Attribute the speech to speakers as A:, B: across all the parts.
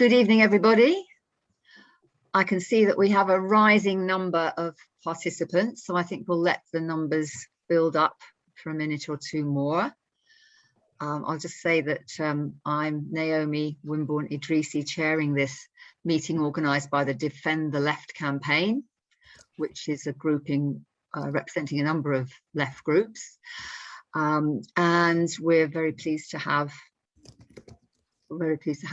A: Good evening, everybody. I can see that we have a rising number of participants, so I think we'll let the numbers build up for a minute or two more. I'll just say that I'm Naomi Wimborne-Idrisi, chairing this meeting organised by the Defend the Left campaign, which is a grouping representing a number of left groups. And we're very pleased to have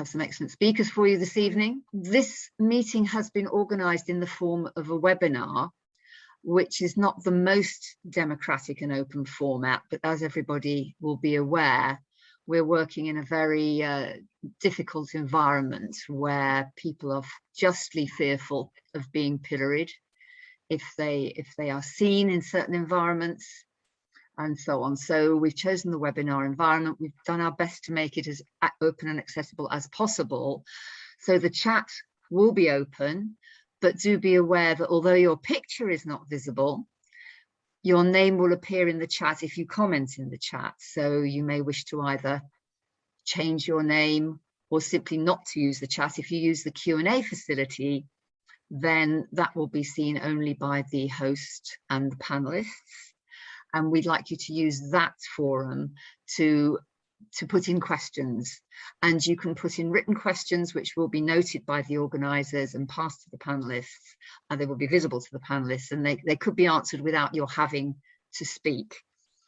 A: some excellent speakers for you this evening. This meeting has been organised in the form of a webinar, which is not the most democratic and open format, but as everybody will be aware, we're working in a very difficult environment where people are justly fearful of being pilloried if they are seen in certain environments, and so on. So we've chosen the webinar environment. We've done our best to make it as open and accessible as possible. So the chat will be open, but do be aware that although your picture is not visible, your name will appear in the chat if you comment in the chat. So you may wish to either change your name or simply not to use the chat. If you use the Q&A facility, then that will be seen only by the host and the panelists. And we'd like you to use that forum to put in questions. And you can put in written questions, which will be noted by the organisers and passed to the panellists, and they will be visible to the panellists, and they could be answered without your having to speak.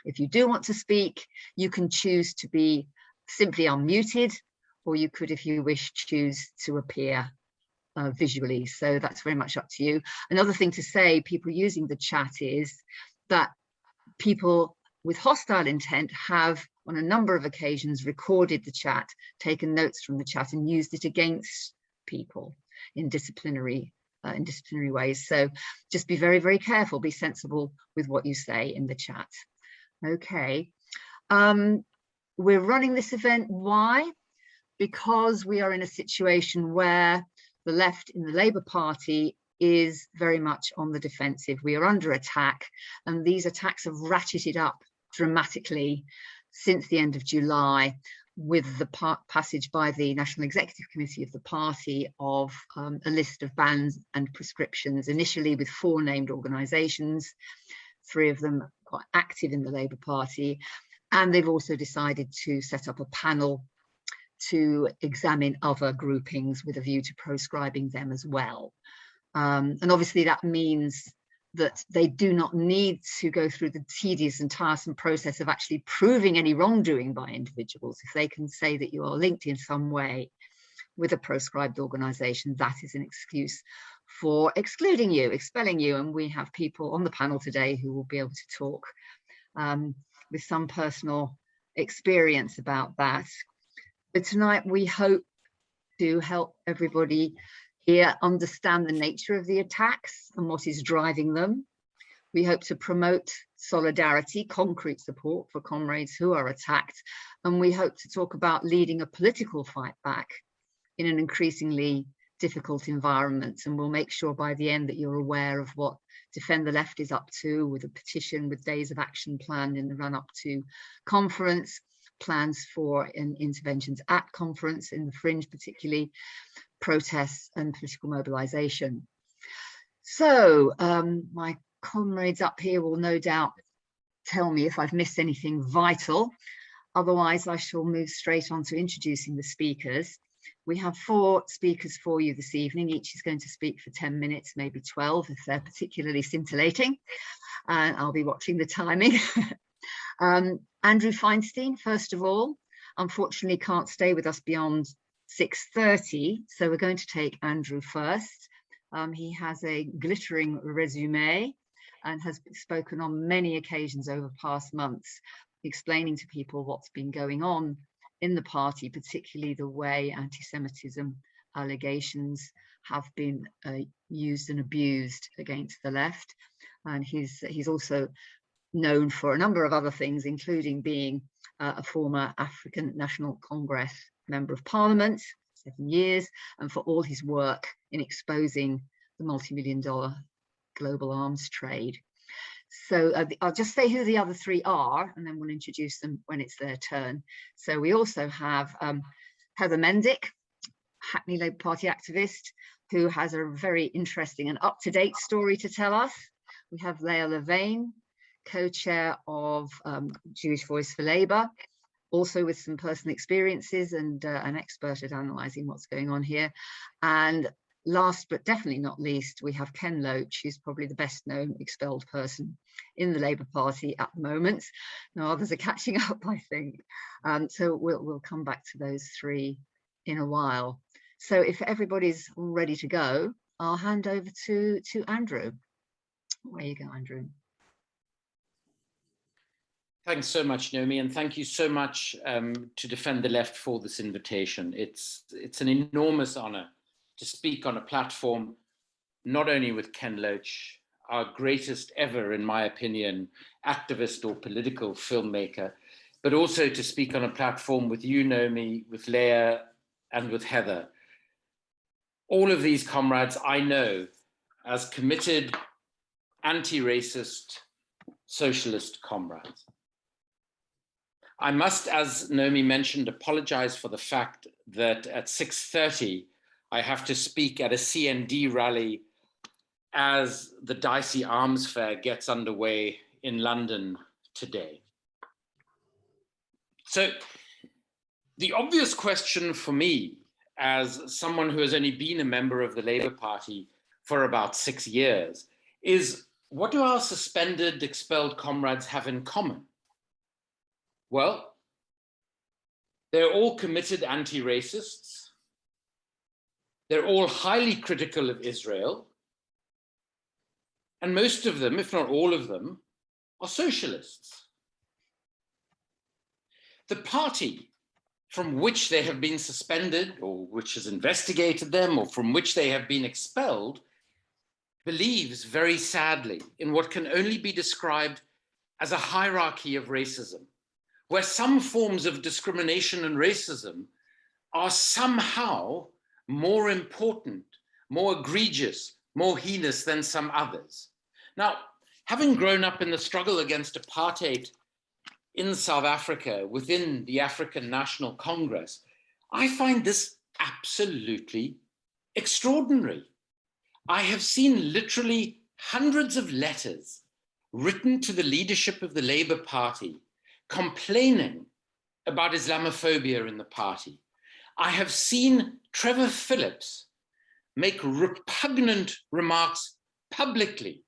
A: If you do want to speak, you can choose to be simply unmuted, or you could, if you wish, choose to appear visually. So that's very much up to you. Another thing to say, people using the chat, is that people with hostile intent have on a number of occasions recorded the chat, taken notes from the chat and used it against people in disciplinary ways. So just be very, very careful, be sensible with what you say in the chat. Okay, we're running this event. Why? Because we are in a situation where the left in the Labour Party is very much on the defensive. We are under attack, and these attacks have ratcheted up dramatically since the end of July, with the passage by the National Executive Committee of the party of a list of bans and prescriptions, initially with 4 named organisations, 3 of them quite active in the Labour Party, and they've also decided to set up a panel to examine other groupings with a view to proscribing them as well. And obviously that means that they do not need to go through the tedious and tiresome process of actually proving any wrongdoing by individuals. If they can say that you are linked in some way with a proscribed organisation, that is an excuse for excluding you, expelling you. And we have people on the panel today who will be able to talk with some personal experience about that. But tonight we hope to help everybody here understand the nature of the attacks and what is driving them. We hope to promote solidarity, concrete support for comrades who are attacked, and we hope to talk about leading a political fight back in an increasingly difficult environment. And we'll make sure by the end that you're aware of what Defend the Left is up to, with a petition with days of action planned in the run-up to conference, plans for interventions at conference, in the fringe particularly, protests and political mobilisation. So my comrades up here will no doubt tell me if I've missed anything vital. Otherwise, I shall move straight on to introducing the speakers. We have 4 speakers for you this evening. Each is going to speak for 10 minutes, maybe 12 if they're particularly scintillating. And I'll be watching the timing. Andrew Feinstein, first of all, unfortunately can't stay with us beyond 6:30, so we're going to take Andrew first. He has a glittering resume and has spoken on many occasions over past months, explaining to people what's been going on in the party, particularly the way anti-Semitism allegations have been used and abused against the left. And he's also known for a number of other things, including being a former African National Congress Member of Parliament, 7 years, and for all his work in exposing the multi-million-dollar global arms trade. So I'll just say who the other 3 are, and then we'll introduce them when it's their turn. So we also have Heather Mendick, Hackney Labour Party activist who has a very interesting and up-to-date story to tell us. We have Leah Levane, co-chair of Jewish Voice for Labour, also with some personal experiences and an expert at analysing what's going on here. And last but definitely not least, we have Ken Loach, who's probably the best known expelled person in the Labour Party at the moment. Now others are catching up, I think. So we'll come back to those three in a while. So if everybody's ready to go, I'll hand over to Andrew. Where you go, Andrew.
B: Thanks so much, Naomi, and thank you so much to Defend the Left for this invitation. It's an enormous honor to speak on a platform, not only with Ken Loach, our greatest ever, in my opinion, activist or political filmmaker, but also to speak on a platform with you, Naomi, with Leah, and with Heather. All of these comrades I know as committed, anti-racist, socialist comrades. I must, as Naomi mentioned, apologize for the fact that at 6:30, I have to speak at a CND rally as the Dicey Arms Fair gets underway in London today. So the obvious question for me, as someone who has only been a member of the Labour Party for about 6 years, is what do our suspended, expelled comrades have in common? Well, they're all committed anti-racists. They're all highly critical of Israel. And most of them, if not all of them, are socialists. The party from which they have been suspended, or which has investigated them, or from which they have been expelled, believes very sadly in what can only be described as a hierarchy of racism, where some forms of discrimination and racism are somehow more important, more egregious, more heinous than some others. Now, having grown up in the struggle against apartheid in South Africa, within the African National Congress, I find this absolutely extraordinary. I have seen literally hundreds of letters written to the leadership of the Labour Party complaining about Islamophobia in the party. I have seen Trevor Phillips make repugnant remarks publicly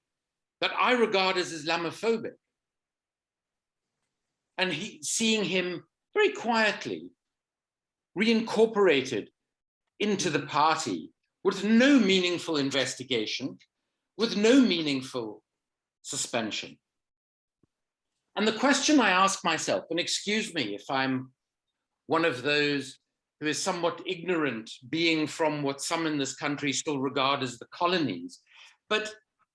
B: that I regard as Islamophobic. And seeing him very quietly reincorporated into the party with no meaningful investigation, with no meaningful suspension. And the question I ask myself, and excuse me if I'm one of those who is somewhat ignorant, being from what some in this country still regard as the colonies, but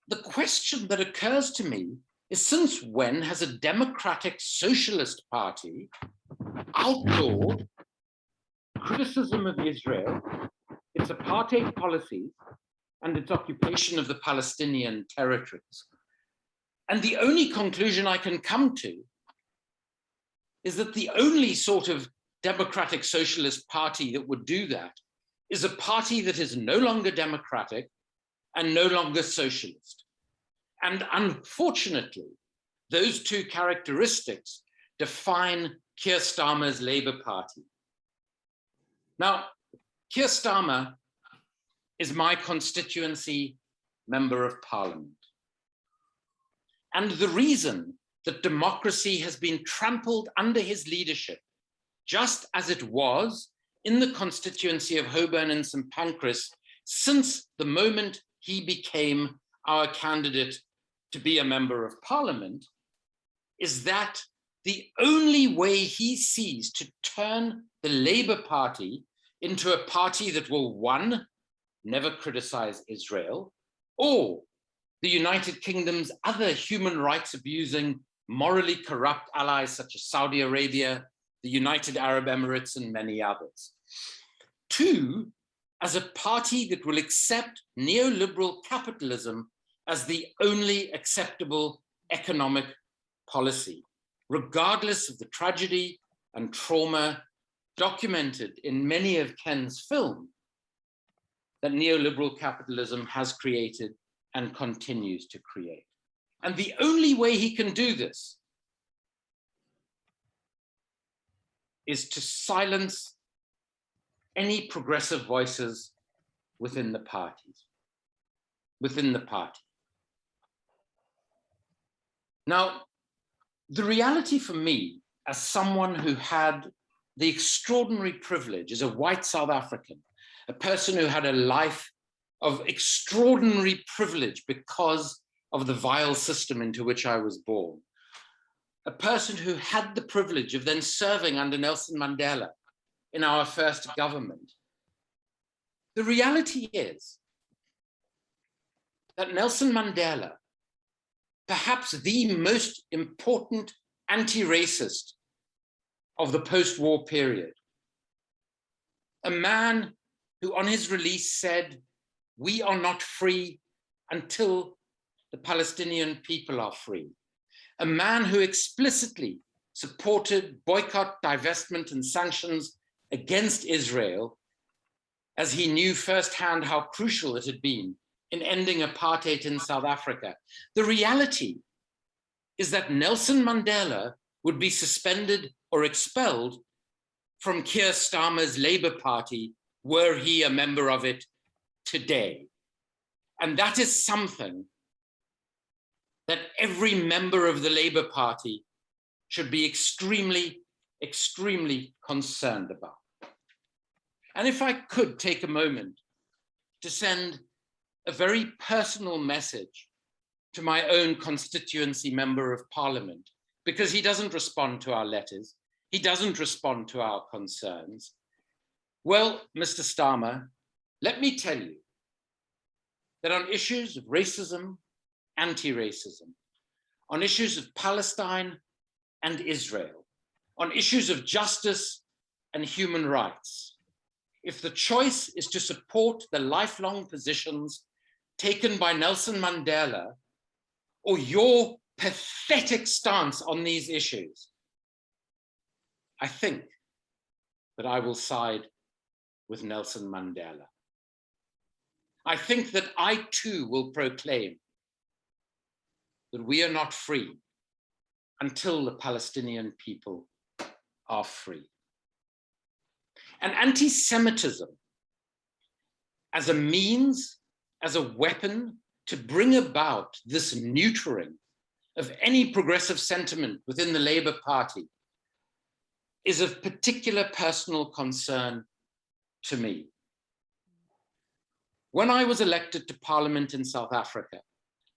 B: the question that occurs to me is, since when has a democratic socialist party outlawed criticism of Israel, its apartheid policies, and its occupation of the Palestinian territories? And the only conclusion I can come to is that the only sort of democratic socialist party that would do that is a party that is no longer democratic and no longer socialist. And unfortunately, those two characteristics define Keir Starmer's Labour Party. Now, Keir Starmer is my constituency member of Parliament. And the reason that democracy has been trampled under his leadership, just as it was in the constituency of Holborn and St. Pancras, since the moment he became our candidate to be a member of Parliament, is that the only way he sees to turn the Labour Party into a party that will, one, never criticize Israel, or the United Kingdom's other human rights abusing, morally corrupt allies such as Saudi Arabia, the United Arab Emirates, and many others. Two, as a party that will accept neoliberal capitalism as the only acceptable economic policy, regardless of the tragedy and trauma documented in many of Ken's films, that neoliberal capitalism has created and continues to create. And the only way he can do this is to silence any progressive voices within the parties, within the party. Now, the reality for me, as someone who had the extraordinary privilege as a white South African, a person who had a life of extraordinary privilege because of the vile system into which I was born, a person who had the privilege of then serving under Nelson Mandela in our first government. The reality is that Nelson Mandela, perhaps the most important anti-racist of the post-war period, a man who on his release said, "We are not free until the Palestinian people are free." A man who explicitly supported boycott, divestment, and sanctions against Israel, as he knew firsthand how crucial it had been in ending apartheid in South Africa. The reality is that Nelson Mandela would be suspended or expelled from Keir Starmer's Labour Party were he a member of it today. And that is something that every member of the Labour Party should be extremely, extremely concerned about. And if I could take a moment to send a very personal message to my own constituency member of parliament, because he doesn't respond to our letters, he doesn't respond to our concerns. Well, Mr. Starmer, let me tell you that on issues of racism, anti-racism, on issues of Palestine and Israel, on issues of justice and human rights, if the choice is to support the lifelong positions taken by Nelson Mandela or your pathetic stance on these issues, I think that I will side with Nelson Mandela. I think that I too will proclaim that we are not free until the Palestinian people are free. And anti-Semitism as a means, as a weapon to bring about this neutering of any progressive sentiment within the Labour Party is of particular personal concern to me. When I was elected to Parliament in South Africa,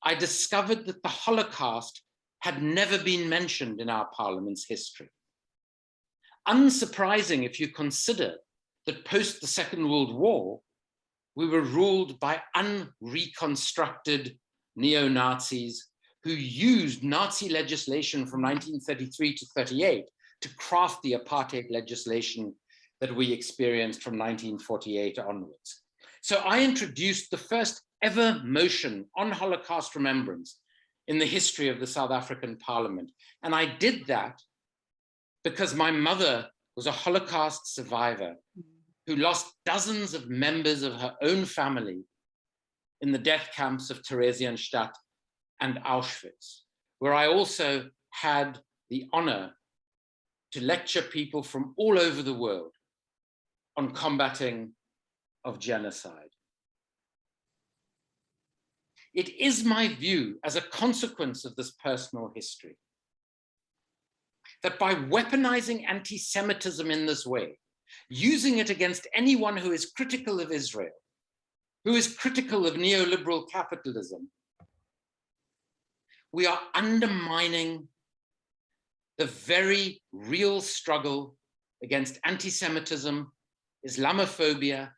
B: I discovered that the Holocaust had never been mentioned in our Parliament's history. Unsurprising if you consider that post the Second World War, we were ruled by unreconstructed neo-Nazis who used Nazi legislation from 1933 to 38 to craft the apartheid legislation that we experienced from 1948 onwards. So I introduced the first ever motion on Holocaust remembrance in the history of the South African Parliament. And I did that because my mother was a Holocaust survivor who lost dozens of members of her own family in the death camps of Theresienstadt and Auschwitz, where I also had the honor to lecture people from all over the world on combating of genocide. It is my view, as a consequence of this personal history, that by weaponizing anti-Semitism in this way, using it against anyone who is critical of Israel, who is critical of neoliberal capitalism, we are undermining the very real struggle against anti-Semitism, Islamophobia,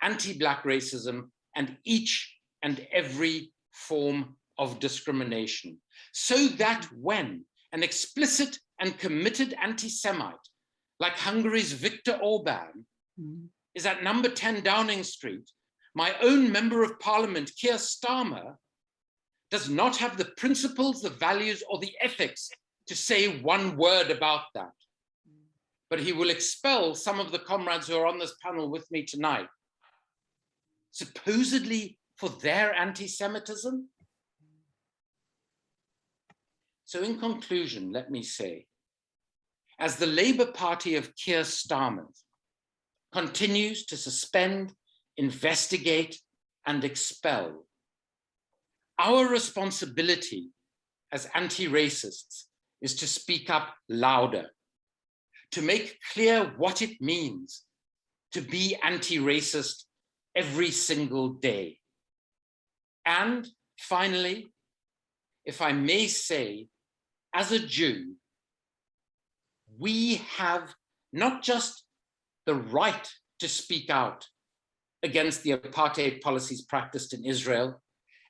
B: anti-Black racism, and each and every form of discrimination, so that when an explicit and committed anti-Semite like Hungary's Viktor Orban is at number 10 Downing Street, my own member of parliament, Keir Starmer, does not have the principles, the values, or the ethics to say one word about that. But he will expel some of the comrades who are on this panel with me tonight supposedly for their anti-Semitism? So in conclusion, let me say, as the Labour Party of Keir Starmer continues to suspend, investigate, and expel, our responsibility as anti-racists is to speak up louder, to make clear what it means to be anti-racist every single day. And finally, if I may say, as a Jew, we have not just the right to speak out against the apartheid policies practiced in Israel,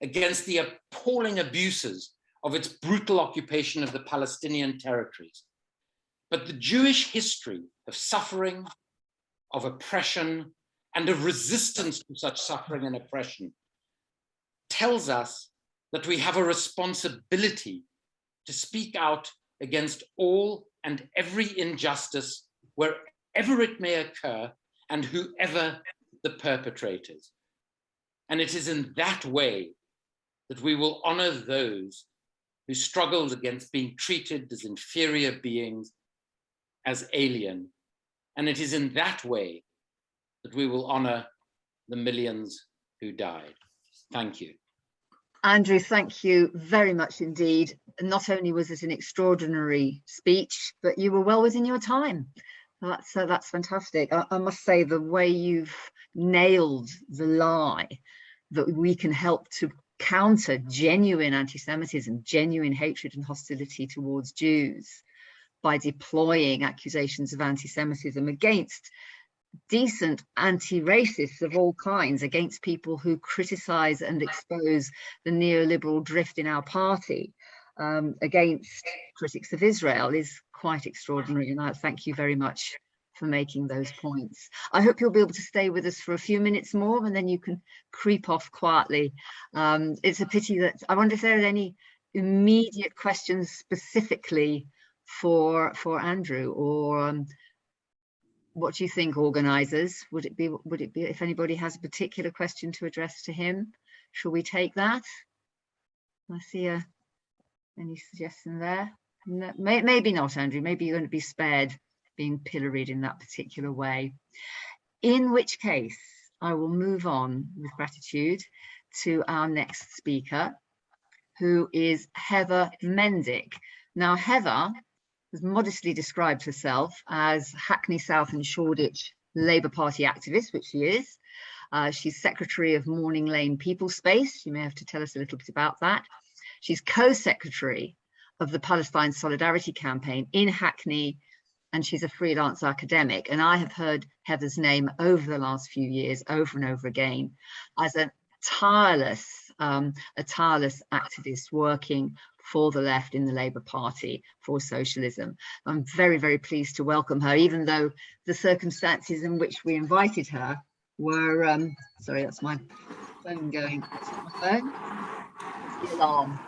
B: against the appalling abuses of its brutal occupation of the Palestinian territories, but the Jewish history of suffering, of oppression, and of resistance to such suffering and oppression tells us that we have a responsibility to speak out against all and every injustice wherever it may occur and whoever the perpetrators. And it is in that way that we will honor those who struggled against being treated as inferior beings, as alien. And it is in that way that we will honor the millions who died. Thank you.
A: Andrew, thank you very much indeed. Not only was it an extraordinary speech, but you were well within your time. That's fantastic. I must say, the way you've nailed the lie that we can help to counter genuine anti-Semitism, genuine hatred and hostility towards Jews by deploying accusations of anti-Semitism against decent anti-racists of all kinds, against people who criticize and expose the neoliberal drift in our party, against critics of Israel, is quite extraordinary. And I thank you very much for making those points. I hope you'll be able to stay with us for a few minutes more, and then you can creep off quietly. It's a pity that, I wonder if there are any immediate questions specifically for Andrew, or what do you think, organisers? Would it be if anybody has a particular question to address to him? Shall we take that? I see any suggestion there? No, maybe not, Andrew. Maybe you're going to be spared being pilloried in that particular way. In which case, I will move on with gratitude to our next speaker, who is Heather Mendick. Now, Heather has modestly described herself as Hackney South and Shoreditch Labour Party activist, which she is. She's secretary of Morning Lane People Space. You may have to tell us a little bit about that. She's co-secretary of the Palestine Solidarity Campaign in Hackney, and she's a freelance academic. And I have heard Heather's name over the last few years, over and over again, as a tireless activist working for the left in the Labour Party for socialism. I'm very, very pleased to welcome her, even though the circumstances in which we invited her were, sorry, that's my phone going, that's not my phone, it's the alarm.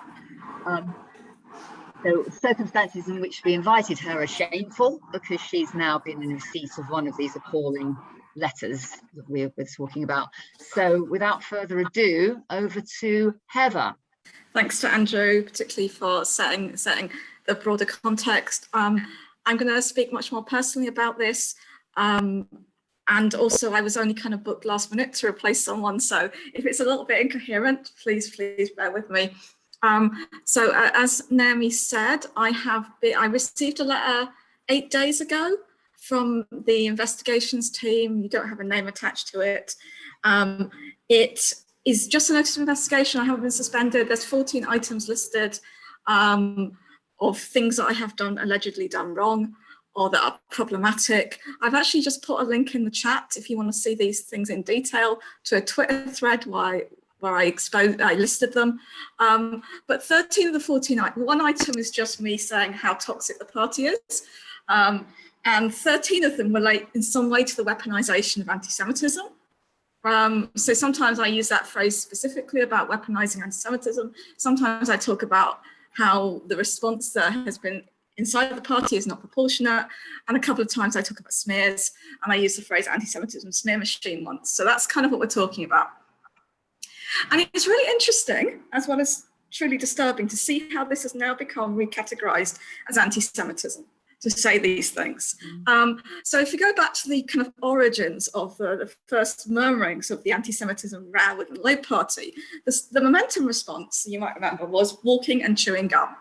A: So circumstances in which we invited her are shameful, because she's now been in receipt of one of these appalling letters that we're talking about. So without further ado, over to Heather.
C: Thanks to Andrew, particularly for setting the broader context. I'm going to speak much more personally about this. And also, I was only kind of booked last minute to replace someone. So if it's a little bit incoherent, please bear with me. So as Naomi said, I received a letter 8 days ago from the investigations team. You don't have a name attached to it. It is just a notice of investigation. I haven't been suspended. There's 14 items listed of things that I have allegedly done wrong or that are problematic. I've actually just put a link in the chat if you want to see these things in detail to a Twitter thread where I listed them. But 13 of the 14, one item is just me saying how toxic the party is. And 13 of them relate in some way to the weaponization of anti-Semitism. So sometimes I use that phrase specifically about weaponizing anti-Semitism. Sometimes I talk about how the response that has been inside the party is not proportionate. And a couple of times I talk about smears, and I use the phrase anti-Semitism smear machine once. So that's kind of what we're talking about. And it's really interesting, as well as truly disturbing, to see how this has now become recategorized as anti-Semitism, to say these things. So if you go back to the kind of origins of the first murmurings of the anti-Semitism row within the Labour Party, the momentum response, you might remember, was walking and chewing gum.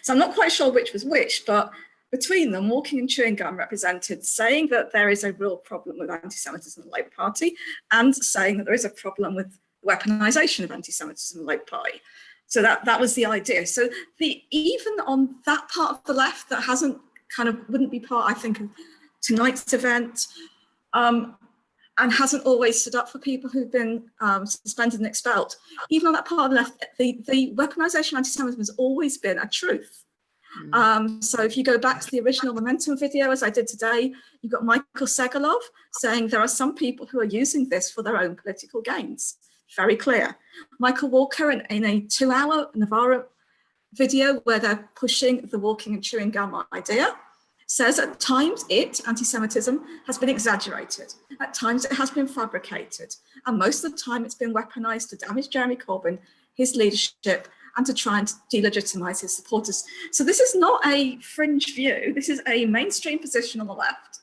C: So I'm not quite sure which was which, but between them, walking and chewing gum represented saying that there is a real problem with anti-Semitism in the Labour Party and saying that there is a problem with weaponization of anti-Semitism in the Labour Party. So that was the idea. So even on that part of the left that wouldn't be part, I think, of tonight's event, and hasn't always stood up for people who've been suspended and expelled, even on that part of the left, the weaponization of anti-Semitism has always been a truth. So if you go back to the original Momentum video, as I did today, you've got Michael Segalov saying there are some people who are using this for their own political gains. Very clear. Michael Walker in a 2-hour Navarro video where they're pushing the walking and chewing gum idea, says at times anti-Semitism, has been exaggerated. At times it has been fabricated. And most of the time it's been weaponized to damage Jeremy Corbyn, his leadership, and to try and delegitimize his supporters. So this is not a fringe view. This is a mainstream position on the left.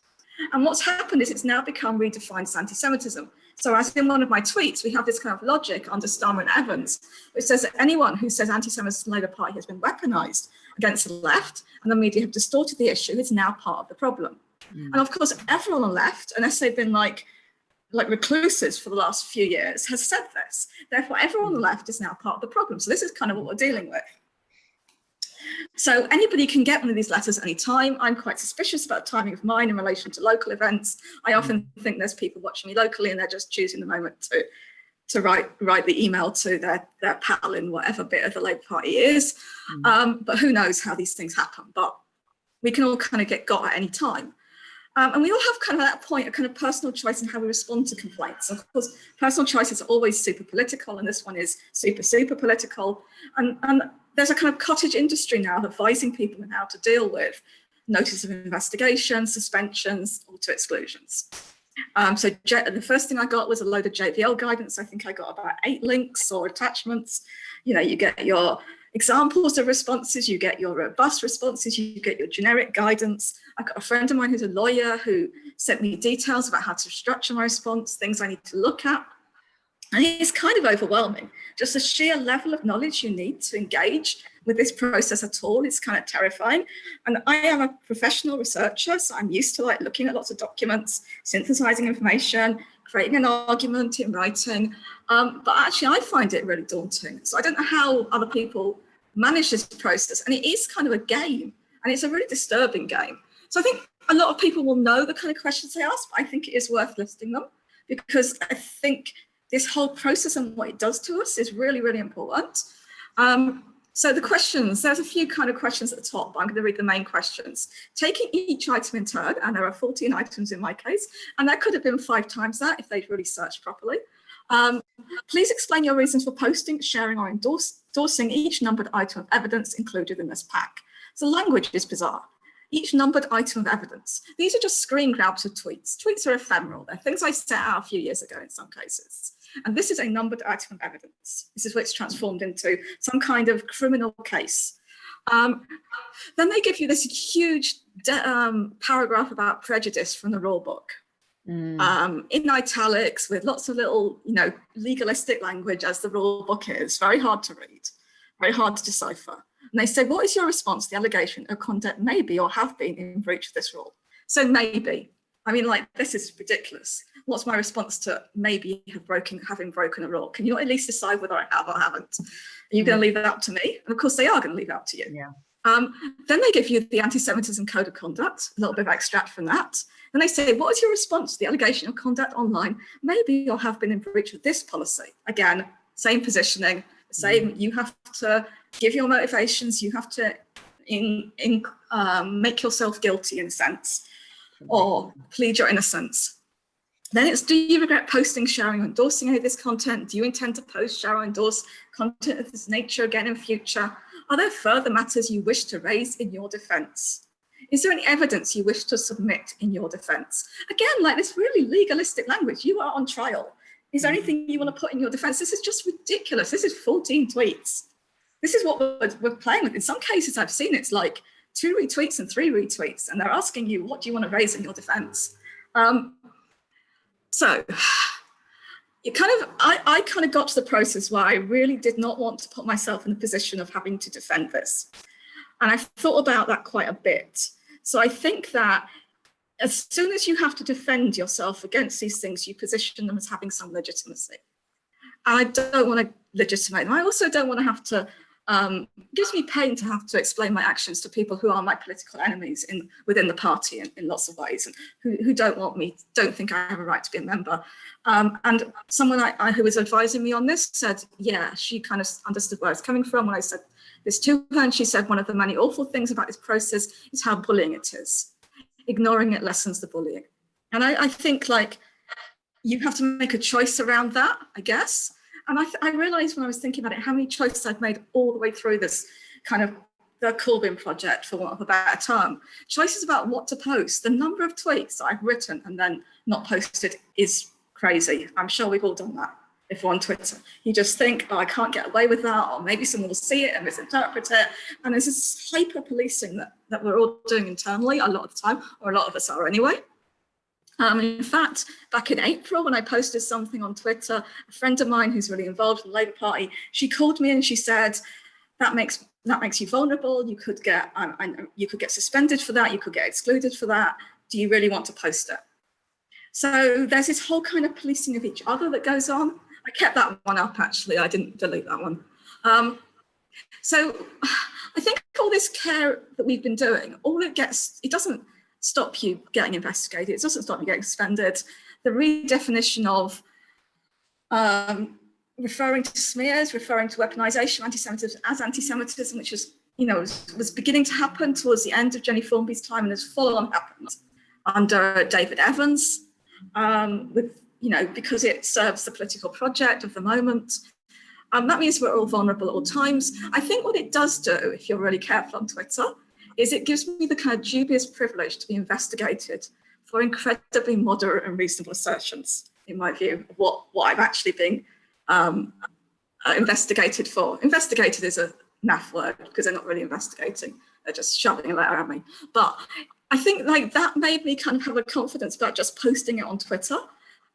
C: And what's happened is it's now become redefined as anti-Semitism. So as in one of my tweets, we have this kind of logic under Starmer and Evans, which says that anyone who says anti-Semitism in the Labour Party has been weaponized against the left and the media have distorted the issue, is now part of the problem. And of course, everyone on the left, unless they've been like recluses for the last few years, has said this. Therefore, everyone on the left is now part of the problem. So this is kind of what we're dealing with. So anybody can get one of these letters any time. I'm quite suspicious about timing of mine in relation to local events. I often think there's people watching me locally and they're just choosing the moment to write the email to their pal in whatever bit of the Labour Party is. But who knows how these things happen. But we can all kind of get got at any time. And we all have kind of at that point a kind of personal choice in how we respond to complaints. Of course, personal choice is always super political, and this one is super, super political. And there's a kind of cottage industry now advising people on how to deal with notice of investigation, suspensions, auto exclusions. So the first thing I got was a load of JVL guidance. I think I got about 8 links or attachments. You know, you get your examples of responses, you get your robust responses, you get your generic guidance. I got a friend of mine who's a lawyer who sent me details about how to structure my response, things I need to look at. And it's kind of overwhelming. Just the sheer level of knowledge you need to engage with this process at all is kind of terrifying. And I am a professional researcher, so I'm used to looking at lots of documents, synthesizing information, creating an argument in writing. But actually I find it really daunting. So I don't know how other people manage this process. And it is kind of a game, and it's a really disturbing game. So I think a lot of people will know the kind of questions they ask, but I think it is worth listing them, because I think this whole process and what it does to us is really, really important. So the questions, there's a few kind of questions at the top, but I'm going to read the main questions. Taking each item in turn, and there are 14 items in my case, and that could have been 5 times that if they'd really searched properly. Please explain your reasons for posting, sharing, or endorsing each numbered item of evidence included in this pack. So language is bizarre. Each numbered item of evidence. These are just screen grabs of tweets. Tweets are ephemeral. They're things I set out a few years ago in some cases. And this is a numbered item of evidence. This is what's transformed into some kind of criminal case. Then they give you this huge paragraph about prejudice from the rule book. In italics with lots of little, legalistic language, as the rule book is. Very hard to read, very hard to decipher. And they say, what is your response to the allegation of conduct may be or have been in breach of this rule? So maybe. I mean, this is ridiculous. What's my response to maybe having broken a rule? Can you not at least decide whether I have or haven't? Are you going to leave that up to me? And of course, they are going to leave it up to you. Yeah. Then they give you the anti-Semitism code of conduct, a little bit of extract from that. And they say, what is your response to the allegation of conduct online maybe or have been in breach of this policy? Again, same positioning, same, you have to give your motivations, you have to make yourself guilty in a sense, or plead your innocence. Then it's, do you regret posting, sharing, or endorsing any of this content? Do you intend to post, share, or endorse content of this nature again in future? Are there further matters you wish to raise in your defense? Is there any evidence you wish to submit in your defense? Again, this really legalistic language. You are on trial. Is there anything you want to put in your defense? This is just ridiculous. This is 14 tweets. This is what we're playing with. In some cases I've seen it's like 2 retweets and 3 retweets, and they're asking you, what do you want to raise in your defense? So I kind of got to the process where I really did not want to put myself in the position of having to defend this. And I thought about that quite a bit. So I think that as soon as you have to defend yourself against these things, you position them as having some legitimacy. And I don't want to legitimate them. I also don't want to have to, it gives me pain to have to explain my actions to people who are my political enemies within the party in lots of ways, and who don't think I have a right to be a member. And someone who was advising me on this said, yeah, she kind of understood where I was coming from when I said this to her. And she said, one of the many awful things about this process is how bullying it is. Ignoring it lessens the bullying. And I think like you have to make a choice around that, I guess. And I realized when I was thinking about it, how many choices I've made all the way through this kind of the Corbyn project, for want of a better term. Choices about what to post. The number of tweets that I've written and then not posted is crazy. I'm sure we've all done that if we're on Twitter. You just think, oh, I can't get away with that, or maybe someone will see it and misinterpret it. And there's this hyper-policing that we're all doing internally a lot of the time, or a lot of us are anyway. In fact, back in April, when I posted something on Twitter, a friend of mine who's really involved in the Labour Party, she called me and she said, that makes you vulnerable. You could get suspended for that. You could get excluded for that. Do you really want to post it? So there's this whole kind of policing of each other that goes on. I kept that one up, actually. I didn't delete that one. So I think all this care that we've been doing, it doesn't stop you getting investigated. It doesn't stop you getting suspended. The redefinition of referring to smears, referring to weaponization of anti-Semitism as anti-Semitism, which was beginning to happen towards the end of Jenny Formby's time and has full-on happened under David Evans, because it serves the political project of the moment. That means we're all vulnerable at all times. I think what it does do, if you're really careful on Twitter, is it gives me the kind of dubious privilege to be investigated for incredibly moderate and reasonable assertions, in my view, of what I'm actually being investigated for. Investigated is a naff word because they're not really investigating, they're just shoving a letter at me. But I think like that made me kind of have a confidence about just posting it on Twitter.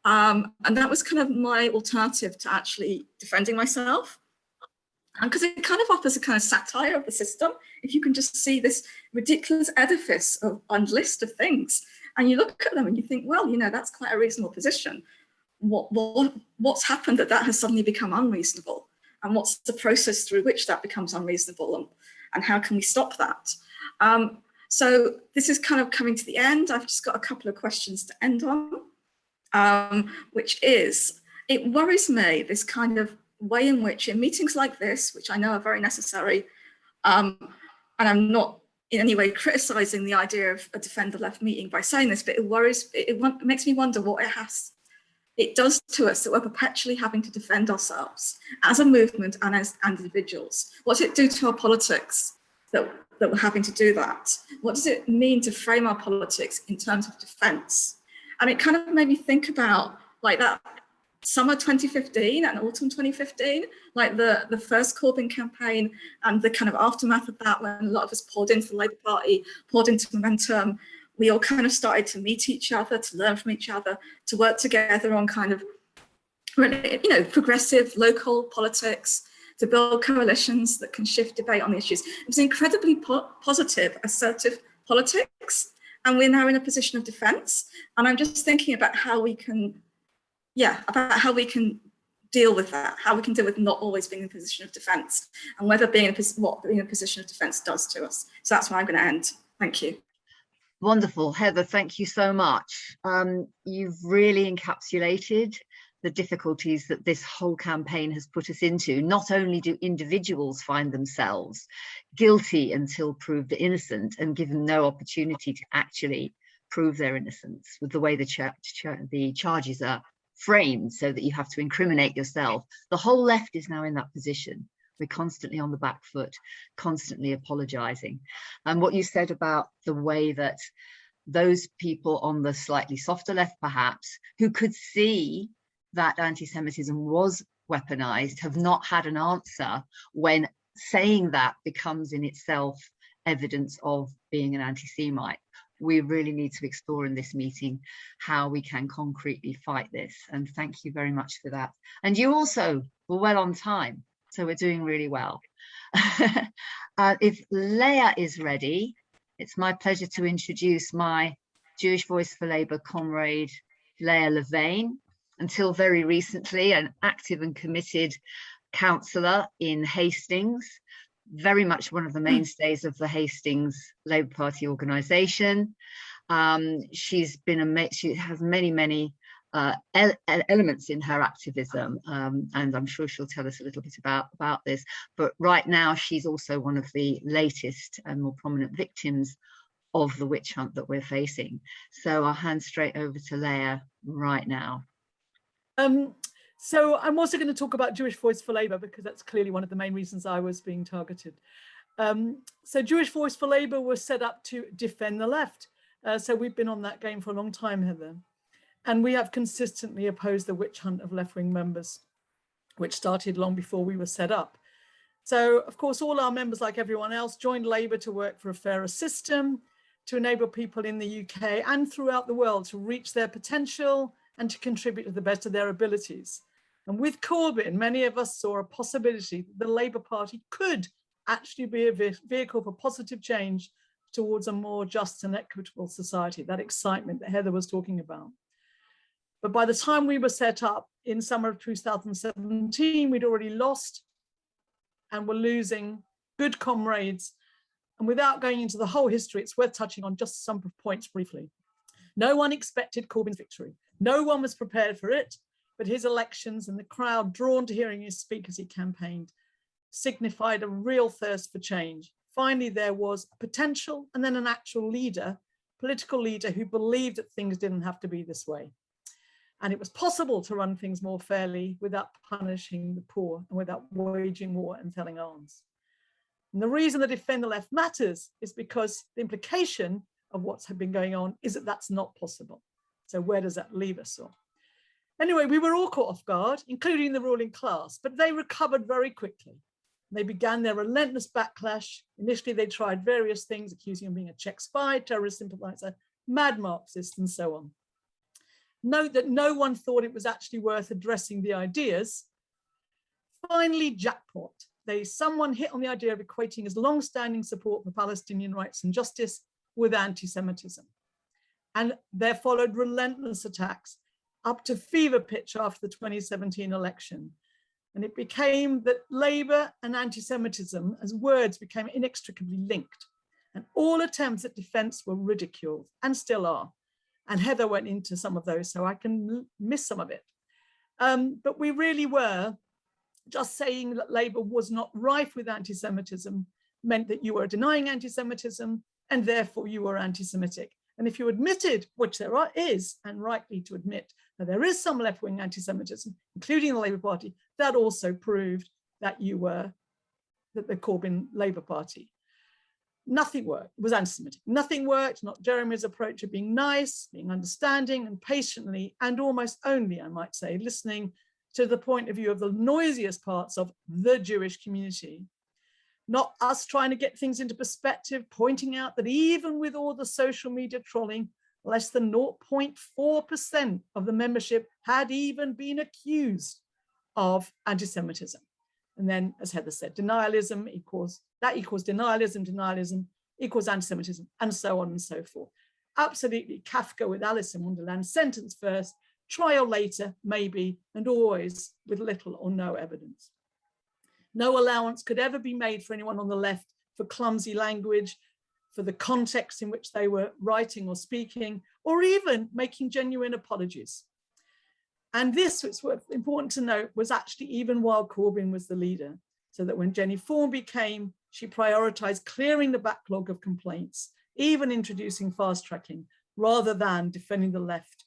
C: And that was kind of my alternative to actually defending myself. And because it kind of offers a kind of satire of the system, if you can just see this ridiculous edifice of a list of things, and you look at them and you think, well, that's quite a reasonable position. What's happened that has suddenly become unreasonable? And what's the process through which that becomes unreasonable? And how can we stop that? So this is kind of coming to the end. I've just got a couple of questions to end on, which is, it worries me, this kind of way in which in meetings like this, which I know are very necessary, and I'm not in any way criticizing the idea of a Defend the Left meeting by saying this, but it makes me wonder what it does to us that we're perpetually having to defend ourselves as a movement and as individuals. What does it do to our politics that we're having to do that? What does it mean to frame our politics in terms of defense? And it kind of made me think about like that summer 2015 and autumn 2015, like the first Corbyn campaign and the kind of aftermath of that, when a lot of us poured into the Labour Party, poured into Momentum. We all kind of started to meet each other, to learn from each other, to work together on kind of, progressive local politics, to build coalitions that can shift debate on the issues. It was incredibly positive, assertive politics, and we're now in a position of defence. And I'm just thinking about how we can deal with that, how we can deal with not always being in a position of defence, and whether being in a position of defence does to us. So that's where I'm going to end. Thank you.
A: Wonderful, Heather, thank you so much. You've really encapsulated the difficulties that this whole campaign has put us into. Not only do individuals find themselves guilty until proved innocent and given no opportunity to actually prove their innocence with the way the charges are framed, so that you have to incriminate yourself. The whole left is now in that position. We're constantly on the back foot, constantly apologizing. And what you said about the way that those people on the slightly softer left, perhaps, who could see that anti-Semitism was weaponized have not had an answer when saying that becomes in itself evidence of being an anti-Semite. We really need to explore in this meeting how we can concretely fight this. And thank you very much for that. And you also were well on time, so we're doing really well. If Leah is ready, it's my pleasure to introduce my Jewish Voice for Labour comrade, Leah Levane, until very recently an active and committed councillor in Hastings, very much one of the mainstays of the Hastings Labour Party organisation. She has many elements in her activism, and I'm sure she'll tell us a little bit about this. But right now, she's also one of the latest and more prominent victims of the witch hunt that we're facing. So I'll hand straight over to Leah right now.
D: So I'm also going to talk about Jewish Voice for Labour, because that's clearly one of the main reasons I was being targeted. So Jewish Voice for Labour was set up to defend the left. So we've been on that game for a long time, Heather. And we have consistently opposed the witch hunt of left-wing members, which started long before we were set up. So, of course, all our members, like everyone else, joined Labour to work for a fairer system, to enable people in the UK and throughout the world to reach their potential and to contribute to the best of their abilities. And with Corbyn, many of us saw a possibility that the Labour Party could actually be a vehicle for positive change towards a more just and equitable society, that excitement that Heather was talking about. But by the time we were set up in summer of 2017, we'd already lost and were losing good comrades. And without going into the whole history, it's worth touching on just some points briefly. No one expected Corbyn's victory. No one was prepared for it, but his elections and the crowd drawn to hearing his speak as he campaigned signified a real thirst for change. Finally, there was a potential and then an actual leader, political leader, who believed that things didn't have to be this way. And it was possible to run things more fairly without punishing the poor and without waging war and telling arms. And the reason that Defend the Left matters is because the implication of what's been going on is that that's not possible. So where does that leave us all? Anyway, we were all caught off guard, including the ruling class, but they recovered very quickly. They began their relentless backlash. Initially, they tried various things, accusing him of being a Czech spy, terrorist sympathizer, mad Marxist, and so on. Note that no one thought it was actually worth addressing the ideas. Finally, jackpot. Someone hit on the idea of equating his long-standing support for Palestinian rights and justice with anti-Semitism. And there followed relentless attacks up to fever pitch after the 2017 election. And it became that Labour and anti-Semitism as words became inextricably linked. And all attempts at defence were ridiculed, and still are. And Heather went into some of those, so I can miss some of it. But we really were just saying that Labour was not rife with anti-Semitism meant that you were denying anti-Semitism and therefore you were anti-Semitic. And if you admitted, which there is, and rightly to admit, that there is some left-wing anti-Semitism, including the Labour Party, that also proved that you were the Corbyn Labour Party. Nothing worked. It was anti-Semitic. Nothing worked, not Jeremy's approach of being nice, being understanding and patiently, and almost only, I might say, listening to the point of view of the noisiest parts of the Jewish community. Not us trying to get things into perspective, pointing out that even with all the social media trolling, less than 0.4% of the membership had even been accused of anti-Semitism. And then, as Heather said, denialism equals denialism, denialism equals anti-Semitism, and so on and so forth. Absolutely Kafka with Alice in Wonderland, sentence first, trial later, maybe, and always with little or no evidence. No allowance could ever be made for anyone on the left for clumsy language, for the context in which they were writing or speaking, or even making genuine apologies. And this, it's important to note, was actually even while Corbyn was the leader, so that when Jenny Formby came, she prioritized clearing the backlog of complaints, even introducing fast tracking, rather than defending the left,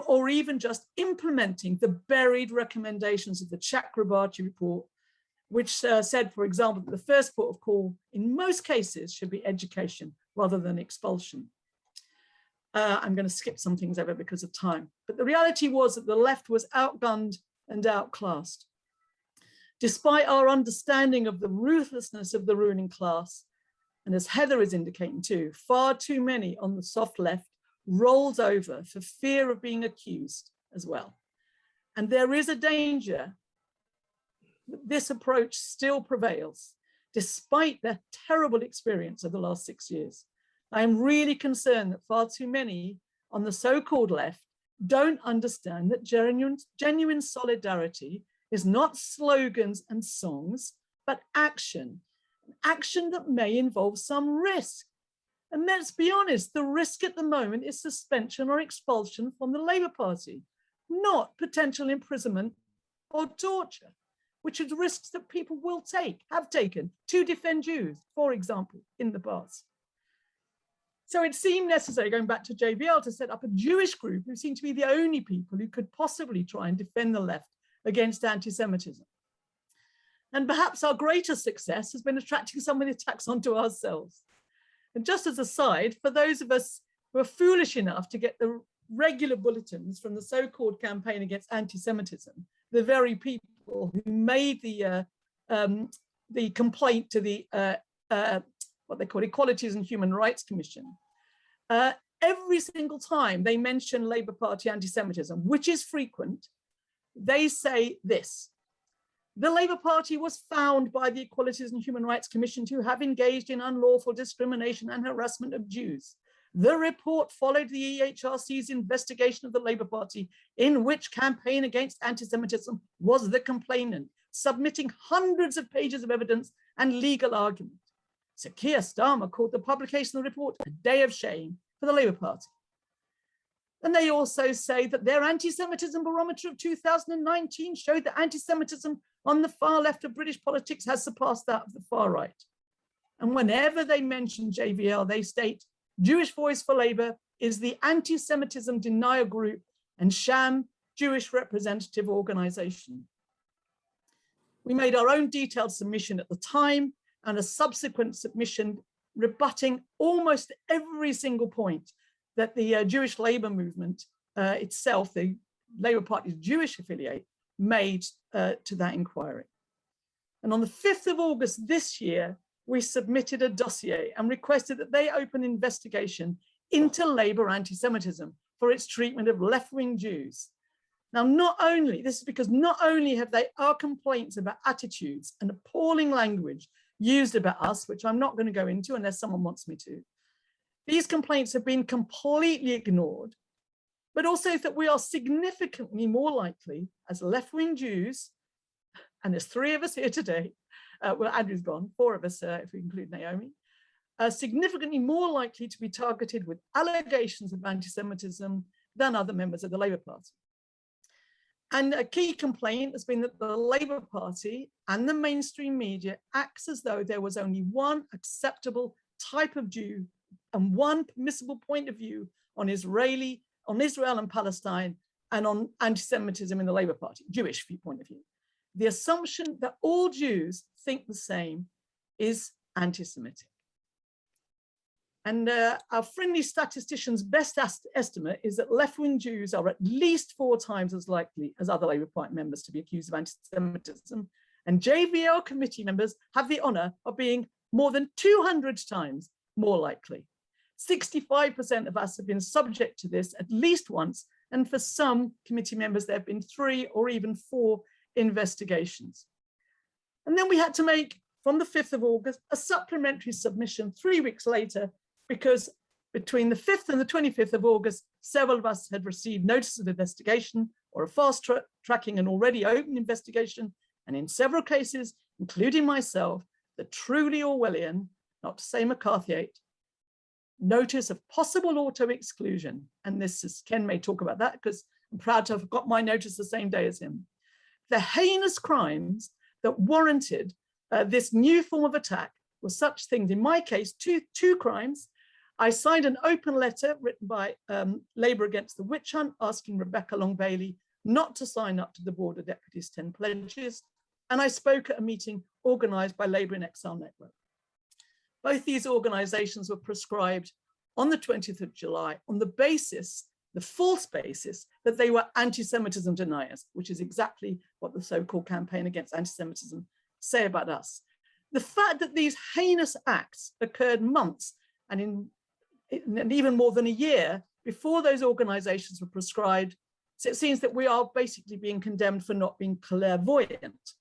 D: or even just implementing the buried recommendations of the Chakrabarti report, which said, for example, that the first port of call in most cases should be education rather than expulsion. I'm going to skip some things over because of time. But the reality was that the left was outgunned and outclassed. Despite our understanding of the ruthlessness of the ruling class, and as Heather is indicating too, far too many on the soft left rolled over for fear of being accused as well. And there is a danger that this approach still prevails, despite the terrible experience of the last 6 years. I am really concerned that far too many on the so-called left don't understand that genuine solidarity is not slogans and songs, but action. Action that may involve some risk. And let's be honest, the risk at the moment is suspension or expulsion from the Labour Party, not potential imprisonment or torture, which are risks that people will take, have taken to defend Jews, for example, in the past. So it seemed necessary, going back to JVL, to set up a Jewish group who seemed to be the only people who could possibly try and defend the left against anti-Semitism. And perhaps our greatest success has been attracting some of the attacks onto ourselves. And just as a side, for those of us who are foolish enough to get the regular bulletins from the so-called campaign against anti-Semitism, the very people who made the complaint to the what they call Equalities and Human Rights Commission, every single time they mention Labour Party anti-Semitism, which is frequent, they say this: the Labour Party was found by the Equalities and Human Rights Commission to have engaged in unlawful discrimination and harassment of Jews. The report followed the EHRC's investigation of the Labour Party, in which campaign against anti-Semitism was the complainant, submitting hundreds of pages of evidence and legal argument. Sir Keir Starmer called the publication of the report a day of shame for the Labour Party. And they also say that their anti-Semitism barometer of 2019 showed that anti-Semitism on the far left of British politics has surpassed that of the far right. And whenever they mention JVL, they state, Jewish Voice for Labour is the anti-Semitism denier group and sham Jewish representative organisation. We made our own detailed submission at the time and a subsequent submission rebutting almost every single point that the Jewish Labour movement itself, the Labour Party's Jewish affiliate, made to that inquiry. And on the 5th of August this year, we submitted a dossier and requested that they open investigation into Labour anti-Semitism for its treatment of left-wing Jews. Now, this is because not only have our complaints about attitudes and appalling language used about us, which I'm not going to go into unless someone wants me to, these complaints have been completely ignored, but also that we are significantly more likely as left-wing Jews, and there's 3 of us here today, well, Andrew's gone, 4 of us if we include Naomi, significantly more likely to be targeted with allegations of anti-Semitism than other members of the Labour Party. And a key complaint has been that the Labour Party and the mainstream media acts as though there was only one acceptable type of Jew and one permissible point of view on Israel and Palestine and on anti-Semitism in the Labour Party, Jewish point of view. The assumption that all Jews think the same is anti-Semitic. And our friendly statistician's best estimate is that left-wing Jews are at least 4 times as likely as other Labour Party members to be accused of anti-Semitism. And JVL committee members have the honour of being more than 200 times more likely. 65% of us have been subject to this at least once, and for some committee members, there have been 3 or even 4 investigations. And then we had to make, from the 5th of August, a supplementary submission 3 weeks later, because between the 5th and the 25th of August, several of us had received notice of investigation or a fast-tracking an already open investigation, and in several cases, including myself, the truly Orwellian, not to say McCarthyite, notice of possible auto-exclusion. And this is, Ken may talk about that because I'm proud to have got my notice the same day as him. The heinous crimes that warranted this new form of attack were such things, in my case, two crimes. I signed an open letter written by Labour Against the Witch Hunt, asking Rebecca Long-Bailey not to sign up to the Board of Deputies' 10 pledges. And I spoke at a meeting organised by Labour in Exile Network. Both these organisations were proscribed on the 20th of July on the basis, the false basis, that they were anti-Semitism deniers, which is exactly what the so-called Campaign Against Anti-Semitism say about us. The fact that these heinous acts occurred months and even more than a year before those organizations were proscribed, so it seems that we are basically being condemned for not being clairvoyant.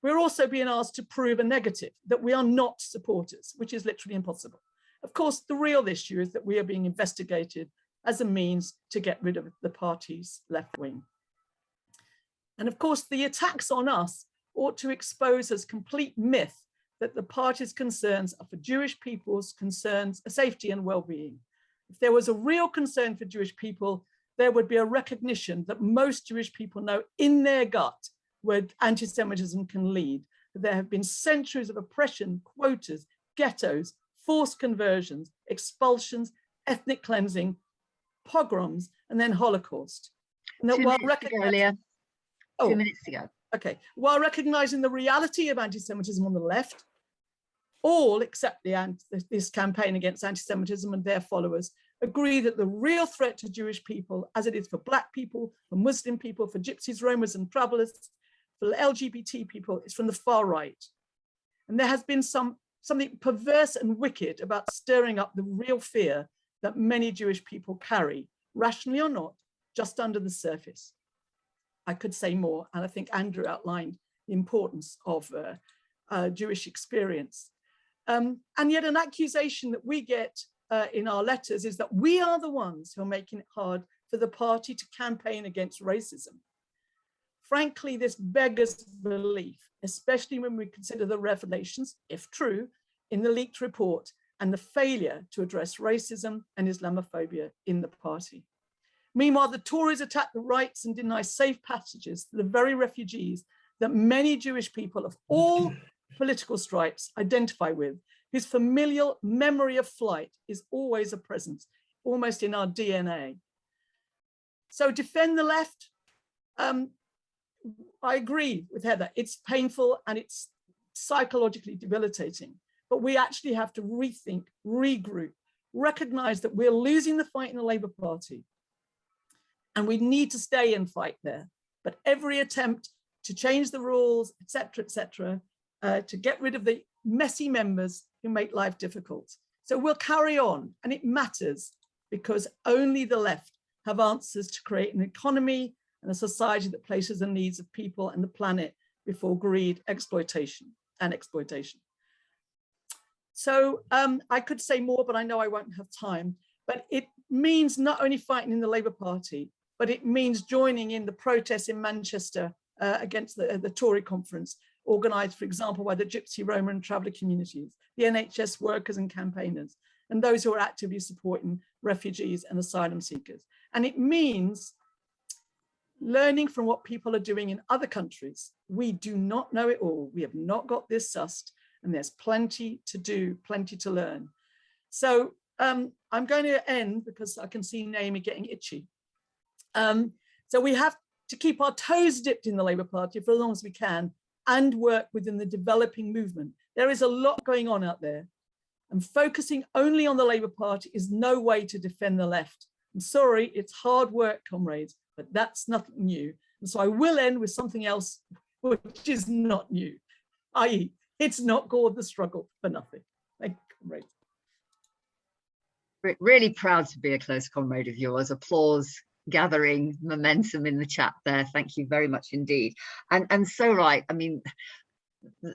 D: We're also being asked to prove a negative, that we are not supporters, which is literally impossible. Of course, the real issue is that we are being investigated as a means to get rid of the party's left wing. And of course, the attacks on us ought to expose as complete myth that the party's concerns are for Jewish people's concerns, safety and well-being. If there was a real concern for Jewish people, there would be a recognition that most Jewish people know in their gut where anti-Semitism can lead. There have been centuries of oppression, quotas, ghettos, forced conversions, expulsions, ethnic cleansing, pogroms, and then Holocaust. And that
A: 2 minutes ago, Leah. 2 minutes ago.
D: While recognizing the reality of anti-Semitism on the left, all except this campaign against anti-Semitism and their followers agree that the real threat to Jewish people, as it is for Black people, for Muslim people, for Gypsies, Romas, and travelers, for LGBT people, is from the far right. And there has been something perverse and wicked about stirring up the real fear that many Jewish people carry, rationally or not, just under the surface. I could say more, and I think Andrew outlined the importance of Jewish experience. And yet an accusation that we get in our letters is that we are the ones who are making it hard for the party to campaign against racism. Frankly, this beggars belief, especially when we consider the revelations, if true, in the leaked report and the failure to address racism and Islamophobia in the party. Meanwhile, the Tories attack the rights and deny safe passages to the very refugees that many Jewish people of all political stripes identify with, whose familial memory of flight is always a presence, almost in our DNA. So defend the left. I agree with Heather. It's painful and it's psychologically debilitating, but we actually have to rethink, regroup, recognize that we're losing the fight in the Labour Party and we need to stay and fight there. But every attempt to change the rules, et cetera, to get rid of the messy members who make life difficult. So we'll carry on, and it matters because only the left have answers to create an economy and a society that places the needs of people and the planet before greed, exploitation. So I could say more, but I know I won't have time. But it means not only fighting in the Labour Party, but it means joining in the protests in Manchester against the Tory conference, organised, for example, by the Gypsy, Roma and traveller communities, the NHS workers and campaigners, and those who are actively supporting refugees and asylum seekers. And it means learning from what people are doing in other countries. We do not know it all. We have not got this sussed, and there's plenty to do, plenty to learn. So I'm going to end because I can see Naomi getting itchy. So we have to keep our toes dipped in the Labour Party for as long as we can and work within the developing movement. There is a lot going on out there, and focusing only on the Labour Party is no way to defend the left. I'm sorry, it's hard work, comrades, but that's nothing new. And so I will end with something else which is not new, i.e. it's not called the struggle for nothing. Thank you, comrades.
A: Really proud to be a close comrade of yours. Applause gathering momentum in the chat there. Thank you very much indeed. And so right, I mean,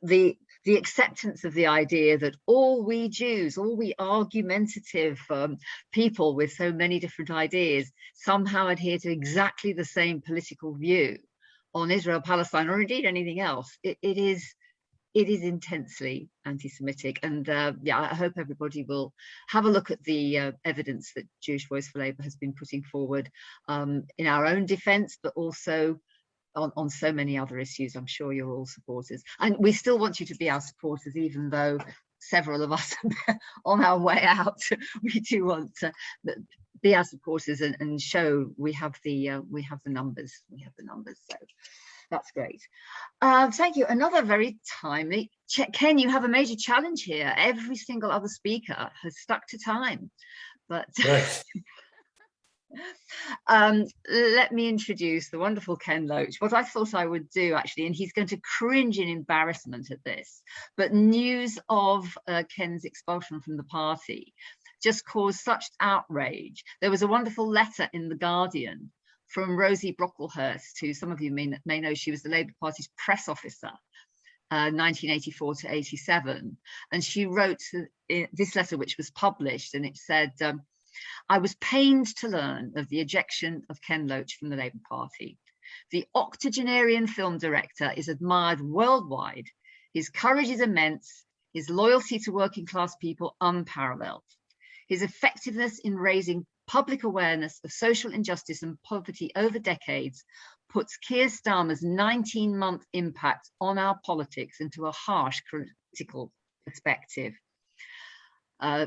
A: the acceptance of the idea that all we Jews, all we argumentative people with so many different ideas somehow adhere to exactly the same political view on Israel, Palestine, or indeed anything else. It is intensely anti-Semitic, and yeah, I hope everybody will have a look at the evidence that Jewish Voice for Labour has been putting forward in our own defence, but also on so many other issues. I'm sure you're all supporters, and we still want you to be our supporters, even though several of us are on our way out. We do want to be our supporters and show we have the numbers. So that's great. Thank you. Another very timely. Ken, you have a major challenge here. Every single other speaker has stuck to time. But
E: Right.
A: let me introduce the wonderful Ken Loach. What I thought I would do, actually, and he's going to cringe in embarrassment at this, but news of Ken's expulsion from the party just caused such outrage. There was a wonderful letter in The Guardian from Rosie Brocklehurst, who some of you may know. She was the Labour Party's press officer, 1984 to 87. And she wrote this letter, which was published, and it said, I was pained to learn of the ejection of Ken Loach from the Labour Party. The octogenarian film director is admired worldwide. His courage is immense, his loyalty to working class people unparalleled. His effectiveness in raising public awareness of social injustice and poverty over decades puts Keir Starmer's 19-month impact on our politics into a harsh critical perspective.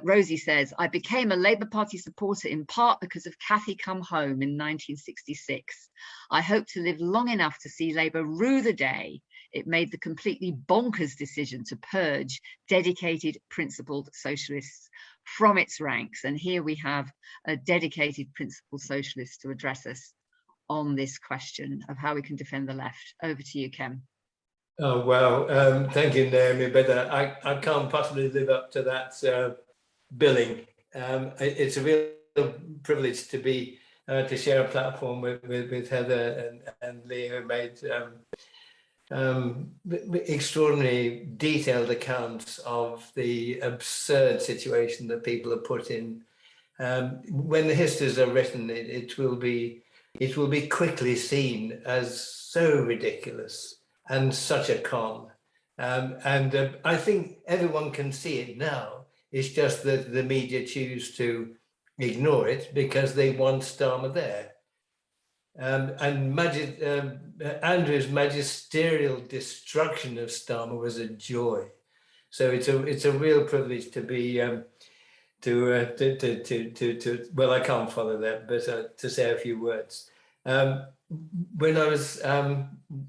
A: Rosie says, I became a Labour Party supporter in part because of Cathy Come Home in 1966. I hope to live long enough to see Labour rue the day it made the completely bonkers decision to purge dedicated, principled socialists from its ranks. And here we have a dedicated, principled socialist to address us on this question of how we can defend the left. Over to you, Ken.
E: Oh, wow. Thank you, Naomi, but I can't possibly live up to that billing. It's a real privilege to be to share a platform with Heather and Leah, who made extraordinary detailed accounts of the absurd situation that people are put in. When the histories are written, it will be quickly seen as so ridiculous and such a con. I think everyone can see it now. It's just that the media choose to ignore it because they want Starmer there. Andrew's magisterial destruction of Starmer was a joy. So it's a real privilege to be well, I can't follow that, but to say a few words. When I was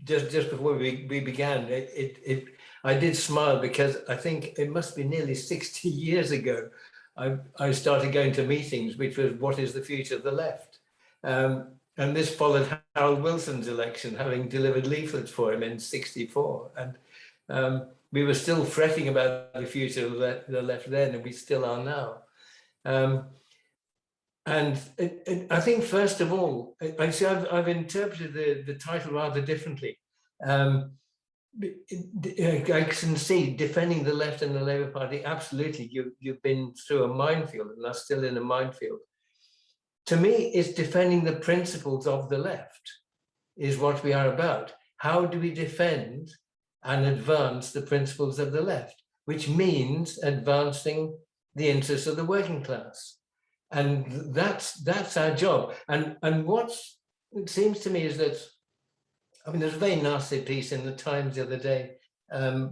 E: just before we began, I did smile because I think it must be nearly 60 years ago. I started going to meetings, which was what is the future of the left, and this followed Harold Wilson's election, having delivered leaflets for him in '64, and we were still fretting about the future of the left then, and we still are now. And I think, first of all, I've interpreted the title rather differently. I can see defending the left and the Labour Party. Absolutely, you've been through a minefield and are still in a minefield. To me, it's defending the principles of the left is what we are about. How do we defend and advance the principles of the left, which means advancing the interests of the working class? And that's our job. And what it seems to me is that, I mean, there's a very nasty piece in the Times the other day,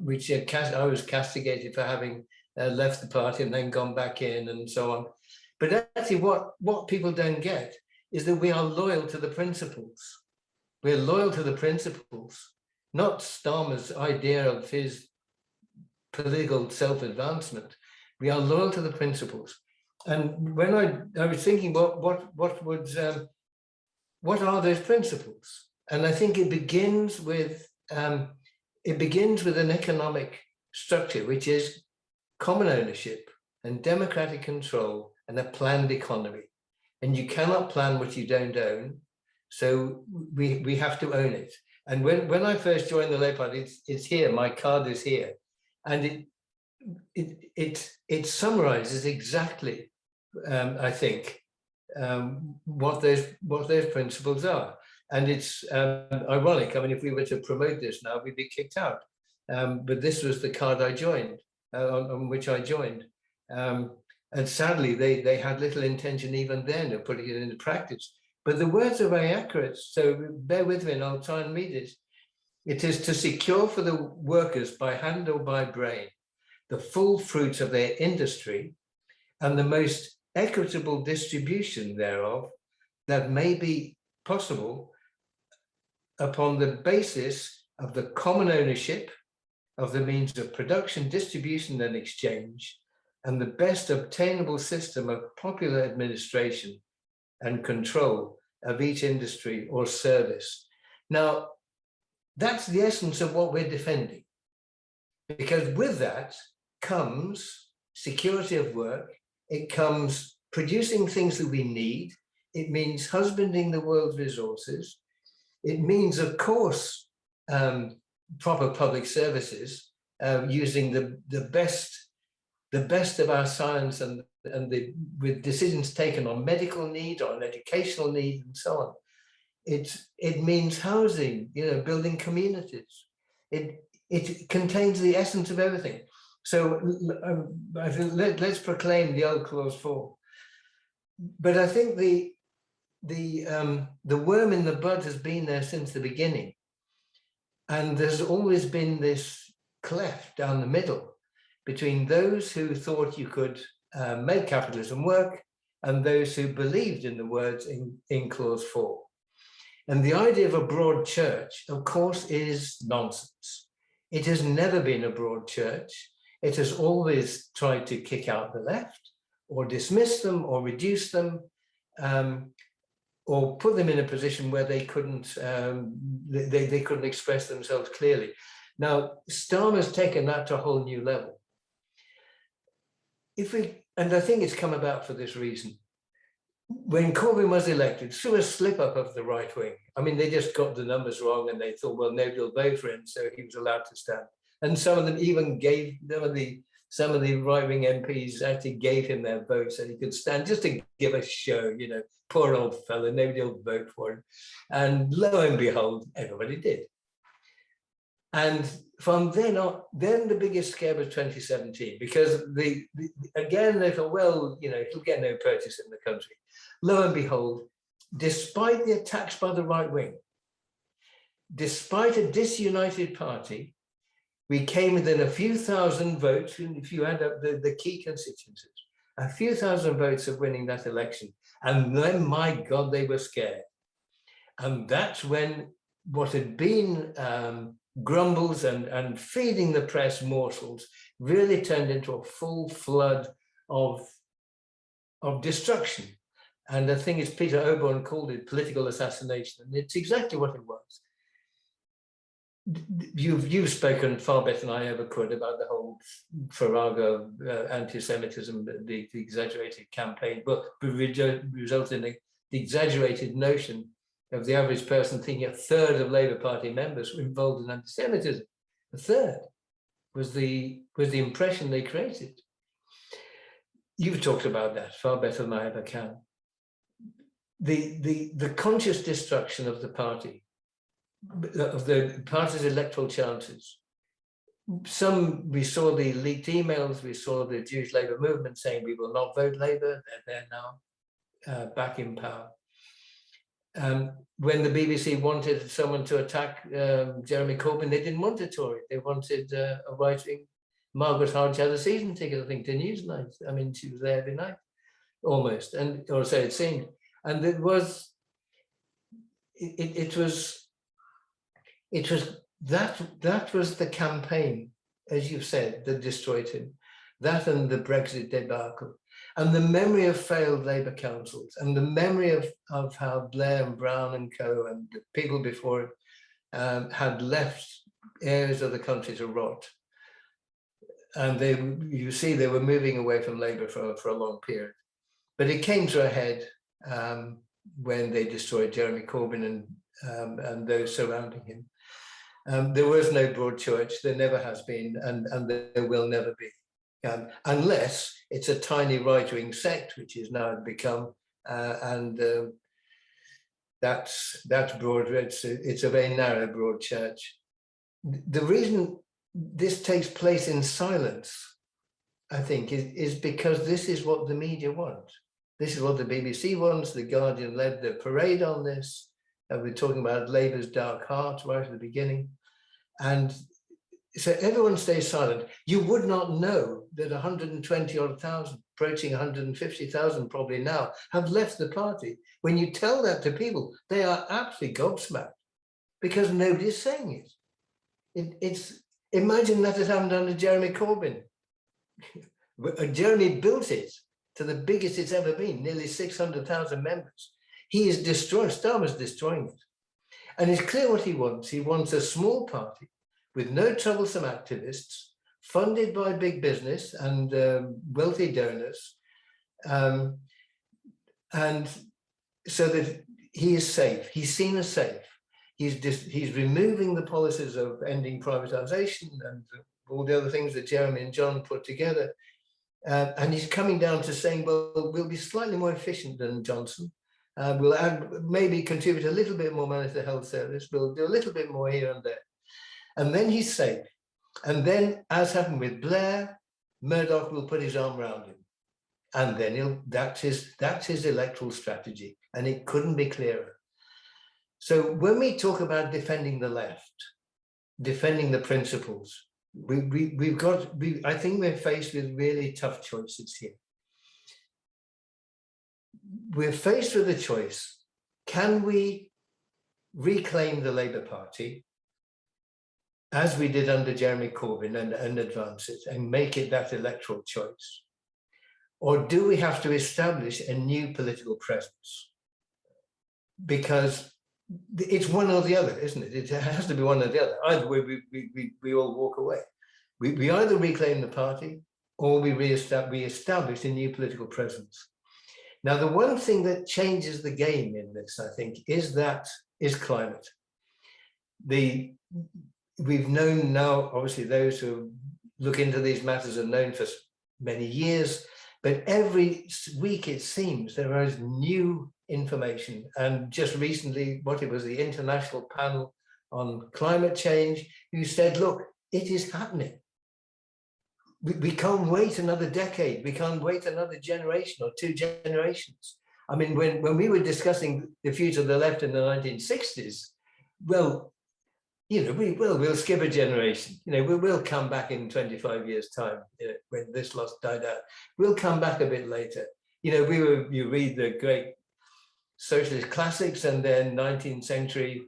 E: which I was castigated for having left the party and then gone back in and so on. But actually what people don't get is that we are loyal to the principles. We're loyal to the principles, not Starmer's idea of his political self-advancement. We are loyal to the principles. And when I was thinking, what are those principles? And I think it begins with an economic structure, which is common ownership and democratic control and a planned economy. And you cannot plan what you don't own, so we have to own it. And when I first joined the Labour Party, it's here. My card is here, and it summarizes exactly. I think what those principles are, and it's ironic. I mean, if we were to promote this now, we'd be kicked out. But this was the card I joined, on which I joined, and sadly, they had little intention even then of putting it into practice. But the words are very accurate, so bear with me, and I'll try and read it. It is to secure for the workers by hand or by brain the full fruits of their industry and the most equitable distribution thereof that may be possible upon the basis of the common ownership of the means of production, distribution, and exchange, and the best obtainable system of popular administration and control of each industry or service. Now, that's the essence of what we're defending, because with that comes security of work, it comes producing things that we need, it means husbanding the world's resources, it means, of course, proper public services, using the best of our science and with decisions taken on medical need, on educational need, and so on. It means housing, building communities. It contains the essence of everything. So I think let's proclaim the old clause 4. But I think the worm in the bud has been there since the beginning, and there's always been this cleft down the middle between those who thought you could make capitalism work and those who believed in the words in clause 4. And the idea of a broad church, of course, is nonsense. It has never been a broad church. It has always tried to kick out the left, or dismiss them, or reduce them, or put them in a position where they couldn't they couldn't express themselves clearly. Now, Starmer's taken that to a whole new level. And I think it's come about for this reason. When Corbyn was elected, through a slip-up of the right wing, I mean, they just got the numbers wrong and they thought, well, nobody will vote for him, so he was allowed to stand. And some of them even gave, some of the right-wing MPs actually gave him their vote so he could stand, just to give a show, poor old fella, nobody will vote for him. And lo and behold, everybody did. And from then on, then the biggest scare was 2017, because again, they thought, well, he'll get no purchase in the country. Lo and behold, despite the attacks by the right wing, despite a disunited party, we came within a few thousand votes, if you add up the key constituencies, a few thousand votes of winning that election. And then, my God, they were scared. And that's when what had been grumbles and feeding the press morsels really turned into a full flood of destruction. And the thing is, Peter Oborne called it political assassination, and it's exactly what it was. You've spoken far better than I ever could about the whole farrago anti-Semitism, the exaggerated campaign, but resulted in the exaggerated notion of the average person thinking a third of Labour Party members were involved in anti-Semitism. A third was the impression they created. You've talked about that far better than I ever can. The conscious destruction of the party, of the party's electoral chances. We saw the leaked emails, we saw the Jewish Labour movement saying we will not vote Labour, they're now back in power. When the BBC wanted someone to attack Jeremy Corbyn, they didn't want a Tory, they wanted a right-wing. Margaret Hodge had a season ticket, I think, to Newsnight. I mean, she was there every night, almost, or so it seemed. And it was that was the campaign, as you've said, that destroyed him. That and the Brexit debacle, and the memory of failed Labour councils, and the memory of how Blair and Brown and co and the people before it had left areas of the country to rot. And they were moving away from Labour for a long period. But it came to a head when they destroyed Jeremy Corbyn and those surrounding him. There was no broad church, there never has been, and there will never be. Unless it's a tiny right-wing sect, which is now become, that's broad. It's a very narrow broad church. The reason this takes place in silence, I think, is because this is what the media want. This is what the BBC wants. The Guardian led the parade on this. We're talking about Labour's dark heart right at the beginning. And so everyone stays silent. You would not know that 120,000, approaching 150,000 probably now, have left the party. When you tell that to people, they are absolutely gobsmacked because nobody's saying it. Imagine that had happened under Jeremy Corbyn. Jeremy built it to the biggest it's ever been, nearly 600,000 members. He is destroying, Starmer's destroying it. And it's clear what he wants. He wants a small party with no troublesome activists, funded by big business and wealthy donors. And so that he is safe. He's seen as safe. He's removing the policies of ending privatization and all the other things that Jeremy and John put together. And he's coming down to saying, well, we'll be slightly more efficient than Johnson. We'll maybe contribute a little bit more money to the health service. We'll do a little bit more here and there. And then he's safe. And then, as happened with Blair, Murdoch will put his arm around him. And then that's his electoral strategy. And it couldn't be clearer. So when we talk about defending the left, defending the principles, I think we're faced with really tough choices here. We're faced with a choice. Can we reclaim the Labour Party as we did under Jeremy Corbyn and advance it and make it that electoral choice? Or do we have to establish a new political presence? Because it's one or the other, isn't it? It has to be one or the other. Either way, we all walk away. We either reclaim the party or we establish a new political presence. Now, the one thing that changes the game in this, I think, is climate. We've known now, obviously, those who look into these matters have known for many years, but every week it seems there is new information. And just recently, the International Panel on Climate Change, who said, look, it is happening. We can't wait another decade. We can't wait another generation or 2 generations. I mean, when we were discussing the future of the left in the 1960s, well, you know, we'll skip a generation. You know, we'll come back in 25 years' time, you know, when this loss died out. We'll come back a bit later. You know, you read the great socialist classics and then 19th century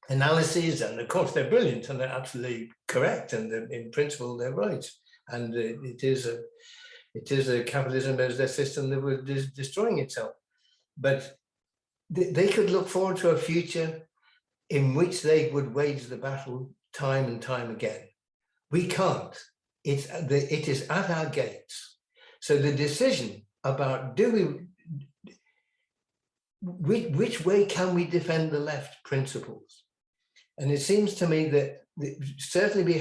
E: analyses, and of course they're brilliant and they're absolutely correct, and in principle they're right. And it is a capitalism as a system that was destroying itself. But they could look forward to a future in which they would wage the battle time and time again. We can't. It is at our gates. So the decision about which way can we defend the left principles? And it seems to me that certainly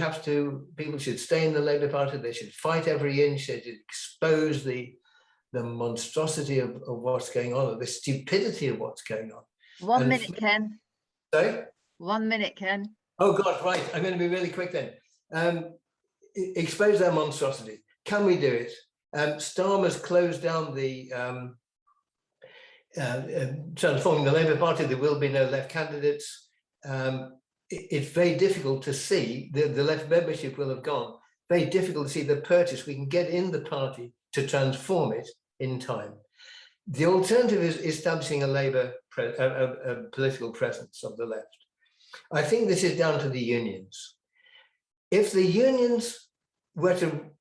E: people should stay in the Labour Party. They should fight every inch. They should expose the monstrosity of what's going on, or the stupidity of what's going on.
A: 1 minute, Ken.
E: Sorry?
A: 1 minute, Ken.
E: Oh God, right. I'm going to be really quick then. Expose their monstrosity. Can we do it? Starmer's closed down the transforming the Labour Party. There will be no left candidates. It's very difficult to see, the left membership will have gone, very difficult to see the purchase we can get in the party to transform it in time. The alternative is establishing a political presence of the left. I think this is down to the unions. If the unions were to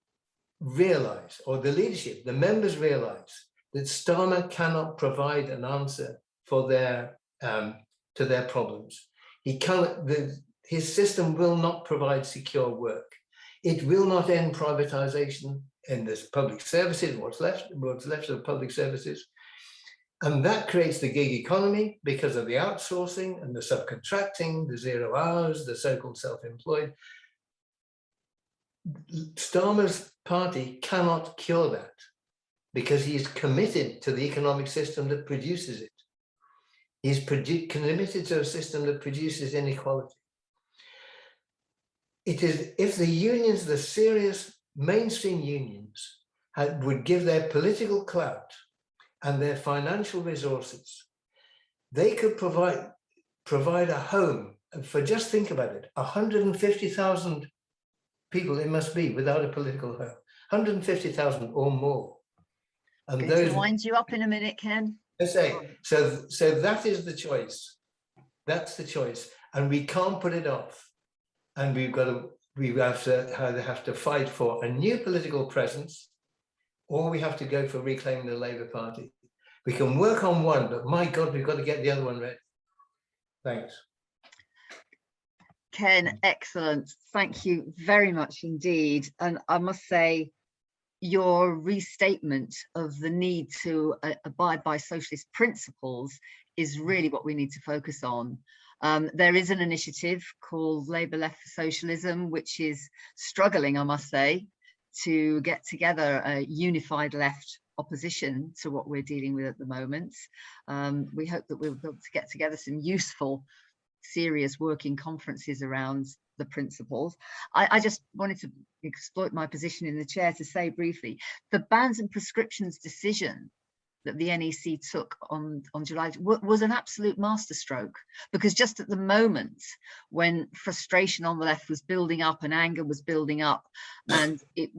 E: realize, or the leadership, the members realize, that Starmer cannot provide an answer for to their problems. His system will not provide secure work. It will not end privatization in this public services, what's left of public services. And that creates the gig economy because of the outsourcing and the subcontracting, the 0 hours, the so-called self-employed. Starmer's party cannot cure that because he is committed to the economic system that produces it. He's committed to a system that produces inequality. It is, if the unions, the serious mainstream unions, would give their political clout and their financial resources, they could provide a home for, just think about it, 150,000 people it must be without a political home, 150,000 or more. And
A: I'm
E: those
A: going to wind you up in a minute, Ken.
E: So that is the choice. That's the choice, and we can't put it off. And we've got to we either have to fight for a new political presence, or we have to go for reclaiming the Labour Party. We can work on one, but my God, we've got to get the other one ready. Thanks.
A: Ken, excellent. Thank you very much indeed. And I must say, your restatement of the need to abide by socialist principles is really what we need to focus on. There is an initiative called Labour Left for Socialism, which is struggling, I must say, to get together a unified left opposition to what we're dealing with at the moment. We hope that we'll be able to get together some useful, serious working conferences around the principles. I just wanted to exploit my position in the chair to say briefly, the bans and prescriptions decision that the NEC took on July was an absolute masterstroke, because just at the moment when frustration on the left was building up and anger was building up, and it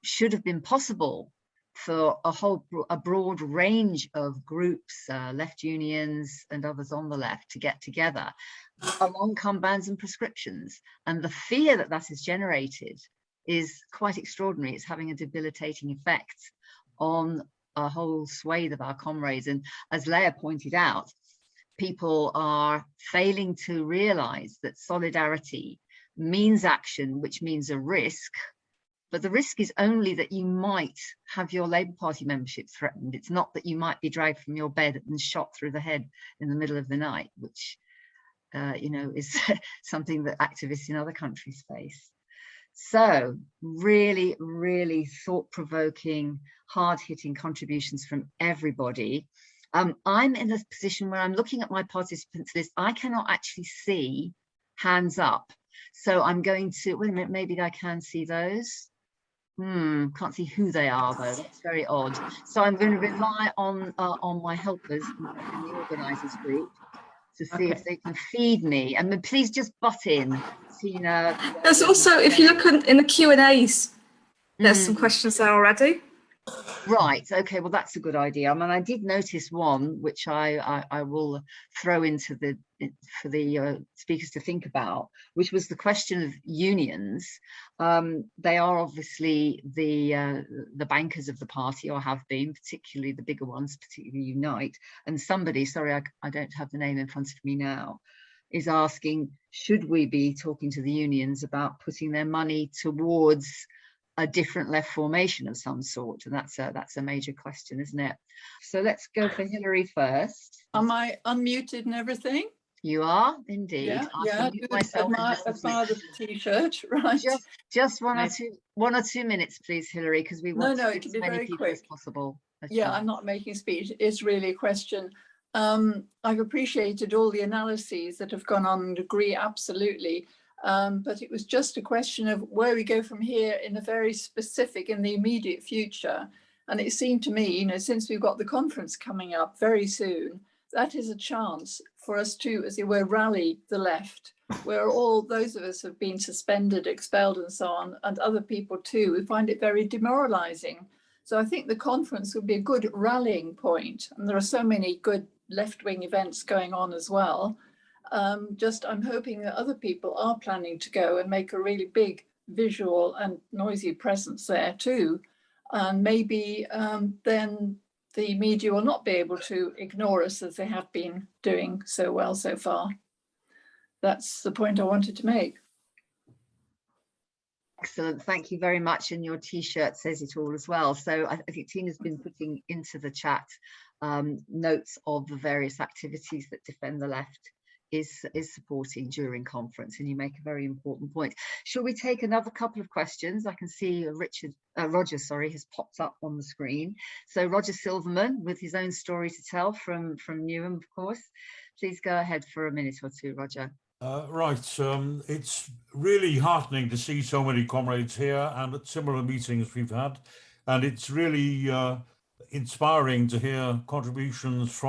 A: should have been possible for a broad range of groups, left unions and others on the left, to get together, along come bans and prescriptions. And the fear that that has generated is quite extraordinary. It's having a debilitating effect on a whole swathe of our comrades. And as Leah pointed out, people are failing to realize that solidarity means action, which means a risk. But the risk is only that you might have your Labour Party membership threatened. It's not that you might be dragged from your bed and shot through the head in the middle of the night, which you know, is something that activists in other countries face. So really, really thought-provoking, hard-hitting contributions from everybody. I'm in a position where I'm looking at my participants list. I cannot actually see hands up. So I'm going to, wait a minute, maybe I can see those. Can't see who they are though, that's very odd. So I'm going to rely on my helpers in the organisers group to see if they can feed me. And please just butt in, Tina.
C: There's also, if you look in the Q&As, there's some questions there already.
A: Right, okay, well that's a good idea. I mean, I did notice one which I will throw into for the speakers to think about, which was the question of unions. They are obviously the bankers of the party, or have been, particularly the bigger ones, particularly Unite. And somebody, sorry, I don't have the name in front of me now, is asking, should we be talking to the unions about putting their money towards a different left formation of some sort? And that's a major question, isn't it? So let's go for Hilary first.
F: Am I unmuted and everything?
A: You are indeed.
F: Yeah. Admire the t-shirt, right?
A: Just one or two minutes, please, Hilary, because we want to get as many people as possible.
F: I'm not making a speech. It's really a question. I've appreciated all the analyses that have gone on and agree absolutely. But it was just a question of where we go from here in a very specific, in the immediate future. And it seemed to me, you know, since we've got the conference coming up very soon, that is a chance for us to, as it were, rally the left, where all those of us have been suspended, expelled and so on, and other people too. We find it very demoralizing. So I think the conference would be a good rallying point. And there are so many good left-wing events going on as well. I'm hoping that other people are planning to go and make a really big visual and noisy presence there too. And maybe then the media will not be able to ignore us as they have been doing so well so far. That's the point I wanted to make.
A: Excellent, thank you very much. And your t-shirt says it all as well. So I think Tina's been putting into the chat notes of the various activities that Defend the Left is supporting during conference, and you make a very important point. Shall we take another couple of questions? I can see Roger, sorry, has popped up on the screen. So Roger Silverman with his own story to tell from Newham, of course. Please go ahead for a minute or two, Roger.
G: Right, it's really heartening to see so many comrades here and at similar meetings we've had, and it's really inspiring to hear contributions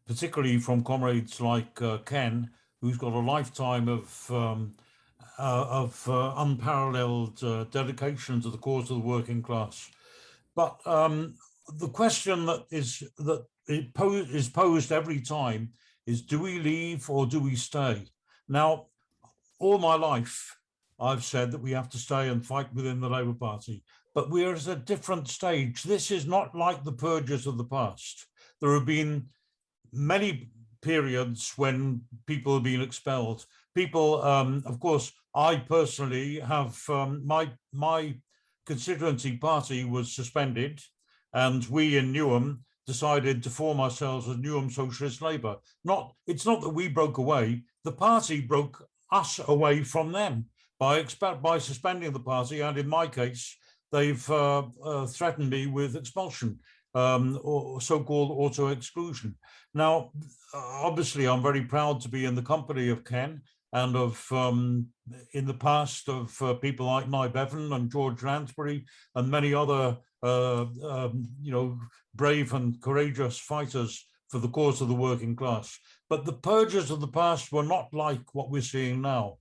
G: particularly from comrades like Ken, who's got a lifetime of unparalleled dedication to the cause of the working class. But the question that is posed every time is, do we leave or do we stay? Now, all my life, I've said that we have to stay and fight within the Labour Party. But we're at a different stage. This is not like the purges of the past. There have been many periods when people have been expelled. People, of course, I personally have, my constituency party was suspended, and we in Newham decided to form ourselves as Newham Socialist Labour. It's not that we broke away, the party broke us away from them by suspending the party, and in my case, they've threatened me with expulsion, or so-called auto-exclusion. Now, obviously, I'm very proud to be in the company of Ken and of, in the past, of people like Nye Bevan and George Lansbury and many other, brave and courageous fighters for the cause of the working class. But the purges of the past were not like what we're seeing now.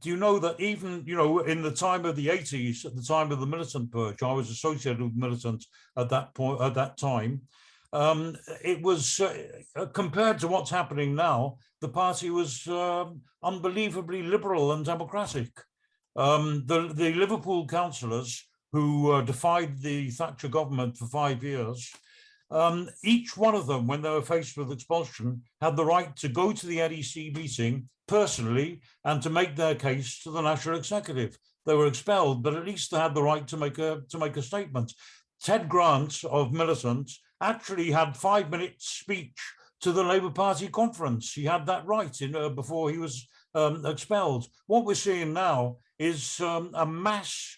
G: Do you know that even, in the time of the 80s, at the time of the militant purge, I was associated with militants at that point, at that time. It was, compared to what's happening now, the party was unbelievably liberal and democratic. The Liverpool councillors who defied the Thatcher government for 5 years, each one of them, when they were faced with expulsion, had the right to go to the NEC meeting personally and to make their case to the National Executive. They were expelled, but at least they had the right to make a statement. Ted Grant of Militants actually had 5-minute speech to the Labour Party conference. He had that right before he was expelled. What we're seeing now is a mass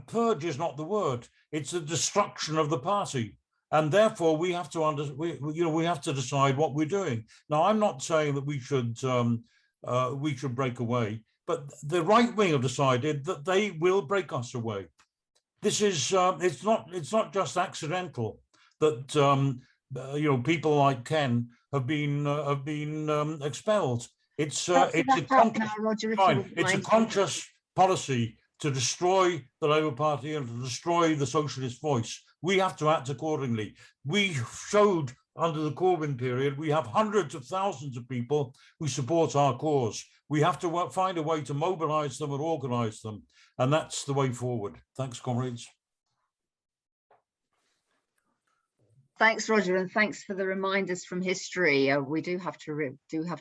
G: purge is not the word. It's a destruction of the party. And therefore, we have to we have to decide what we're doing. Now, I'm not saying that we should break away, but the right wing have decided that they will break us away. This is it's not just accidental that people like Ken have been expelled. It's a conscious policy to destroy the Labour Party and to destroy the socialist voice. We have to act accordingly. We showed under the Corbyn period, we have hundreds of thousands of people who support our cause. We have to find a way to mobilise them and organise them. And that's the way forward. Thanks, comrades.
A: Thanks, Roger, and thanks for the reminders from history. We do have to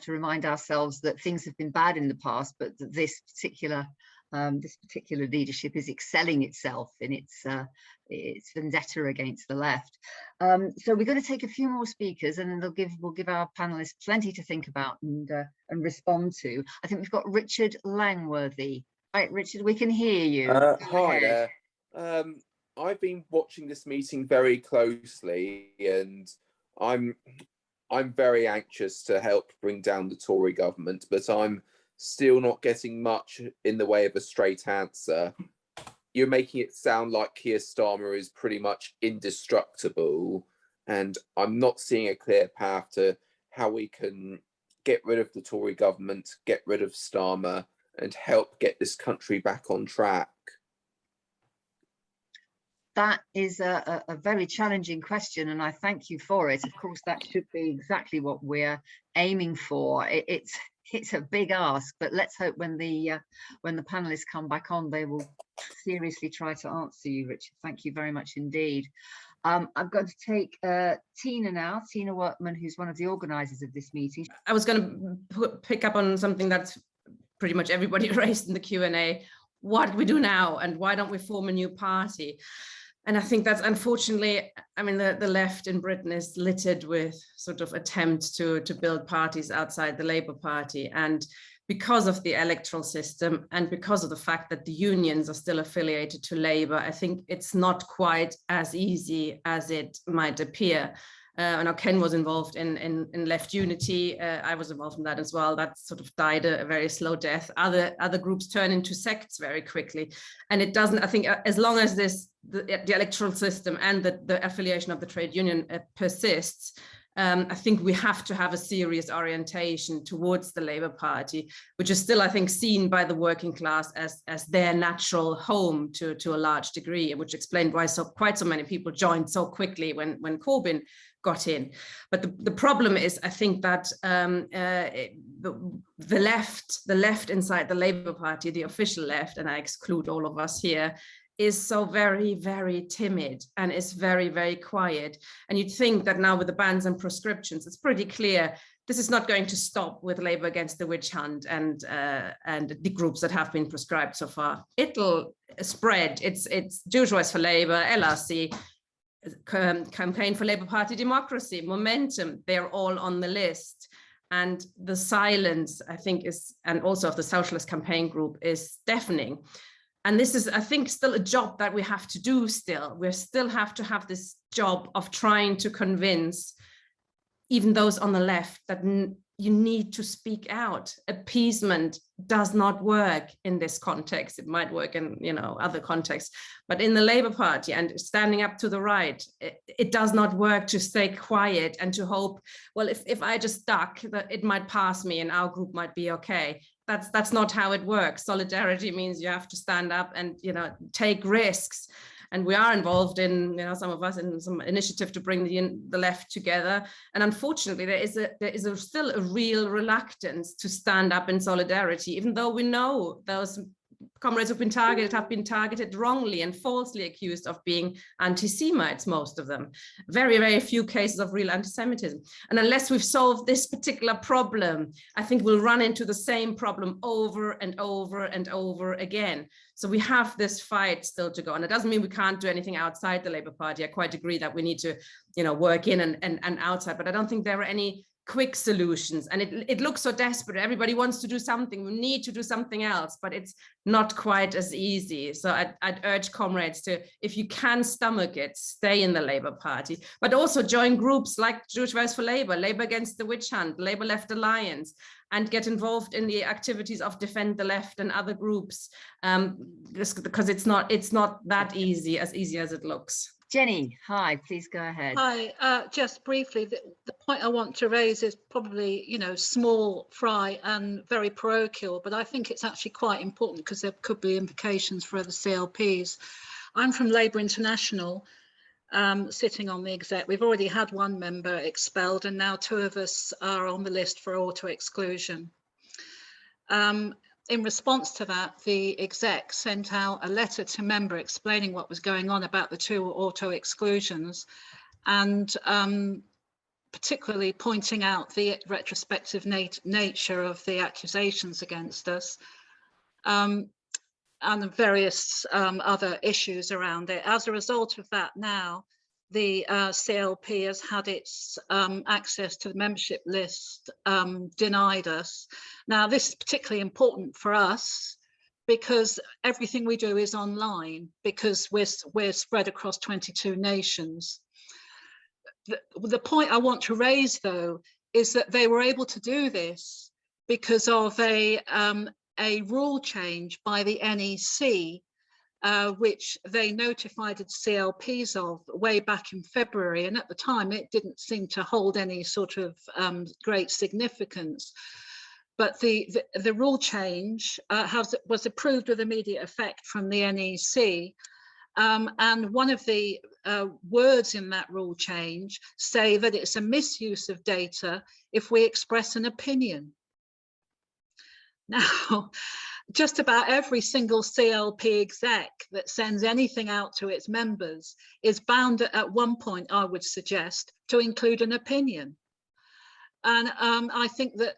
A: remind ourselves that things have been bad in the past, but that this particular leadership is excelling itself in its vendetta against the left. So we're going to take a few more speakers, and then we'll give our panelists plenty to think about and respond to. I think we've got Richard Langworthy. Right, Richard, we can hear you.
H: Hi there. I've been watching this meeting very closely, and I'm very anxious to help bring down the Tory government, but I'm still not getting much in the way of a straight answer. You're making it sound like Keir Starmer is pretty much indestructible, and I'm not seeing a clear path to how we can get rid of the Tory government, get rid of Starmer, and help get this country back on track.
A: That is a very challenging question, and I thank you for it. Of course, that should be exactly what we're aiming for. It's a big ask, but let's hope when the panelists come back on, they will seriously try to answer you, Richard. Thank you very much indeed. I'm going to take Tina now, Tina Workman, who's one of the organisers of this meeting.
I: I was going to pick up on something that's pretty much everybody raised in the Q&A. What do we do now, and why don't we form a new party? And I think that's unfortunately, I mean, the left in Britain is littered with sort of attempts to build parties outside the Labour Party. And because of the electoral system and because of the fact that the unions are still affiliated to Labour, I think it's not quite as easy as it might appear. I know Ken was involved in Left Unity. I was involved in that as well. That sort of died a very slow death. Other groups turn into sects very quickly. And it doesn't, I think, as long as the electoral system and the affiliation of the trade union persists, I think we have to have a serious orientation towards the Labour Party, which is still, I think, seen by the working class as their natural home to a large degree, which explained why quite so many people joined so quickly when Corbyn got in. But the problem is, I think that the left inside the Labour Party, the official left, and I exclude all of us here, is so very, very timid and is very, very quiet. And you'd think that now with the bans and proscriptions, it's pretty clear this is not going to stop with Labour Against the Witch Hunt and the groups that have been proscribed so far. It'll spread. It's Jewish Voice for Labour, LRC, Campaign for Labour Party Democracy, Momentum, they're all on the list. And the silence, I think, and also of the Socialist Campaign Group, is deafening. And this is, I think, still a job that we have to do still. We still have to have this job of trying to convince even those on the left that you need to speak out. Appeasement does not work in this context. It might work in, other contexts, but in the Labour Party and standing up to the right, it does not work to stay quiet and to hope, well, if I just duck, that it might pass me and our group might be okay. That's not how it works. Solidarity means you have to stand up and, take risks. And we are involved in, some of us in some initiative to bring the left together. And unfortunately, there is still a real reluctance to stand up in solidarity, even though we know those comrades who've been targeted wrongly and falsely accused of being anti-Semites, most of them. Very, very few cases of real anti-Semitism. And unless we've solved this particular problem, I think we'll run into the same problem over and over and over again. So we have this fight still to go. And it doesn't mean we can't do anything outside the Labour Party. I quite agree that we need to, work in and outside, but I don't think there are any quick solutions. And it looks so desperate. Everybody wants to do something. We need to do something else, but it's not quite as easy. So I'd urge comrades to, if you can stomach it, stay in the Labour Party, but also join groups like Jewish Voice for Labour, Labour Against the Witch Hunt, Labour Left Alliance, and get involved in the activities of Defend the Left and other groups, because it's not that easy as it looks.
A: Jenny, hi, please go ahead.
J: Hi, just briefly, the point I want to raise is probably, small fry and very parochial, but I think it's actually quite important because there could be implications for other CLPs. I'm from Labour International, sitting on the exec. We've already had one member expelled and now 2 of us are on the list for auto-exclusion. In response to that, the exec sent out a letter to member explaining what was going on about the 2 auto exclusions, and particularly pointing out the retrospective nature of the accusations against us, and the various other issues around it. As a result of that, now the CLP has had its access to the membership list denied us. Now, this is particularly important for us because everything we do is online, because we're spread across 22 nations. The point I want to raise, though, is that they were able to do this because of a rule change by the NEC, which they notified CLPs of way back in February, and at the time it didn't seem to hold any sort of great significance. But the rule change was approved with immediate effect from the NEC, and one of the words in that rule change say that it's a misuse of data if we express an opinion. Now, just about every single CLP exec that sends anything out to its members is bound at one point, I would suggest, to include an opinion. And I think that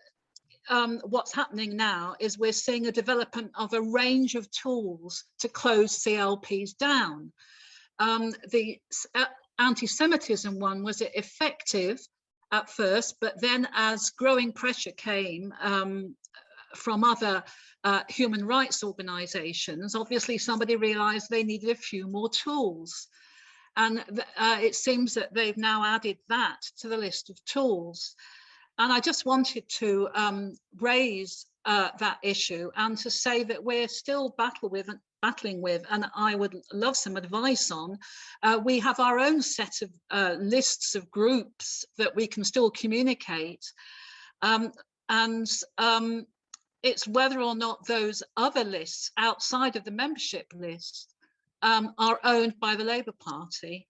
J: what's happening now is we're seeing a development of a range of tools to close CLPs down. The anti-Semitism one was effective at first, but then as growing pressure came from other human rights organizations, obviously somebody realized they needed a few more tools. And it seems that they've now added that to the list of tools. And I just wanted to raise that issue and to say that we're still battling with, and I would love some advice on, we have our own set of lists of groups that we can still communicate. It's whether or not those other lists outside of the membership list are owned by the Labour Party.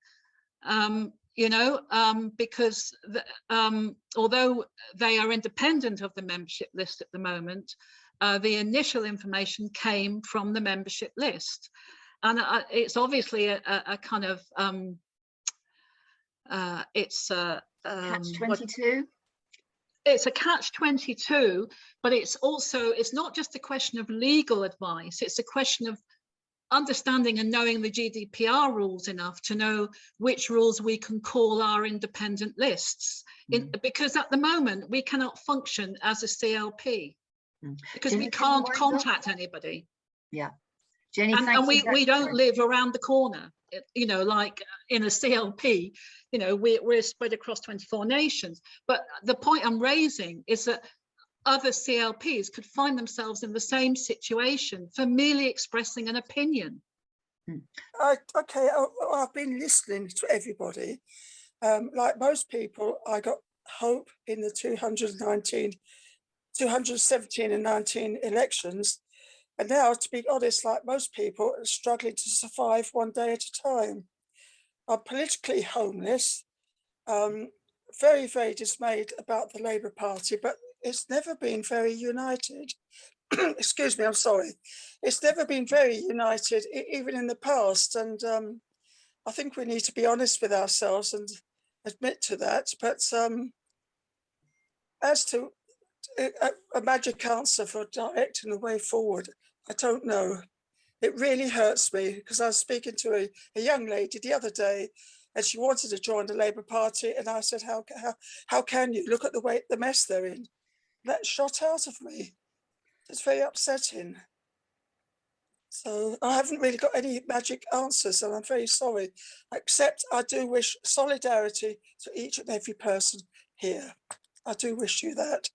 J: you know, because although they are independent of the membership list at the moment, the initial information came from the membership list. And it's obviously a kind of, it's a
A: catch-22.
J: It's a catch-22, but it's also, it's not just a question of legal advice, it's a question of understanding and knowing the GDPR rules enough to know which rules we can call our independent lists. Because at the moment, we cannot function as a CLP because we can't contact anybody.
A: Yeah. Jenny,
J: and we don't live around the corner, you know, like in a CLP, you know, we're spread across 24 nations. But the point I'm raising is that other CLPs could find themselves in the same situation for merely expressing an opinion.
K: Okay, I've been listening to everybody. Like most people, I got hope in the 217 and 19 elections. And now, to be honest, like most people, are struggling to survive one day at a time. I'm politically homeless, very, very dismayed about the Labour Party, but it's never been very united. Excuse me, I'm sorry. It's never been very united, even in the past. And I think we need to be honest with ourselves and admit to that. But as to a magic answer for directing the way forward, I don't know. It really hurts me because I was speaking to a young lady the other day and she wanted to join the Labour Party. And I said, how can you? Look at the mess they're in. That shot out of me. It's very upsetting. So I haven't really got any magic answers and I'm very sorry, except I do wish solidarity to each and every person here. I do wish you that.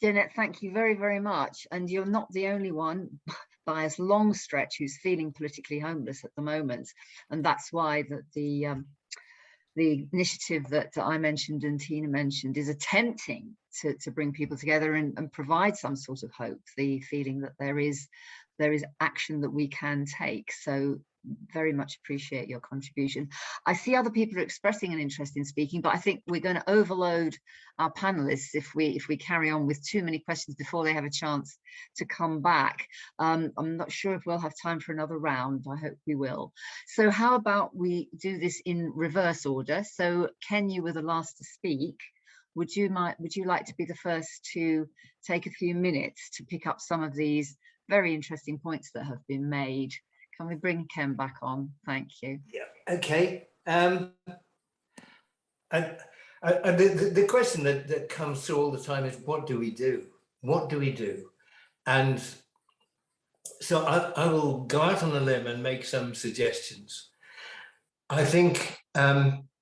A: Jeanette, thank you very, very much. And you're not the only one by a long stretch who's feeling politically homeless at the moment. And that's why the initiative that I mentioned and Tina mentioned is attempting to bring people together and provide some sort of hope, the feeling that there is action that we can take. So very much appreciate your contribution. I see other people are expressing an interest in speaking, but I think we're going to overload our panelists if we carry on with too many questions before they have a chance to come back. I'm not sure if we'll have time for another round. I hope we will. So how about we do this in reverse order? So Ken, you were the last to speak. Would you like to be the first to take a few minutes to pick up some of these very interesting points that have been made? Can we bring Ken back on? Thank you.
E: Yeah. Okay. The question that comes through all the time is, what do we do? What do we do? And so I will go out on a limb and make some suggestions. I think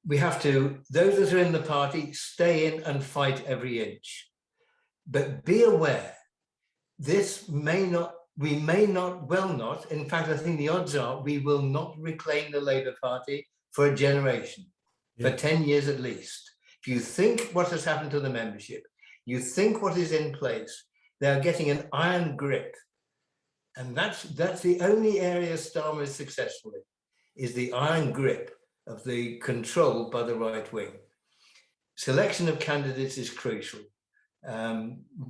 E: we have to, those that are in the party, stay in and fight every inch. But be aware, this may not, we may not, well not, in fact, I think the odds are we will not reclaim the Labour Party for a generation, for 10 years at least. If you think what has happened to the membership, you think what is in place, they're getting an iron grip. And that's the only area Starmer is successful in, is the iron grip of the control by the right wing. Selection of candidates is crucial.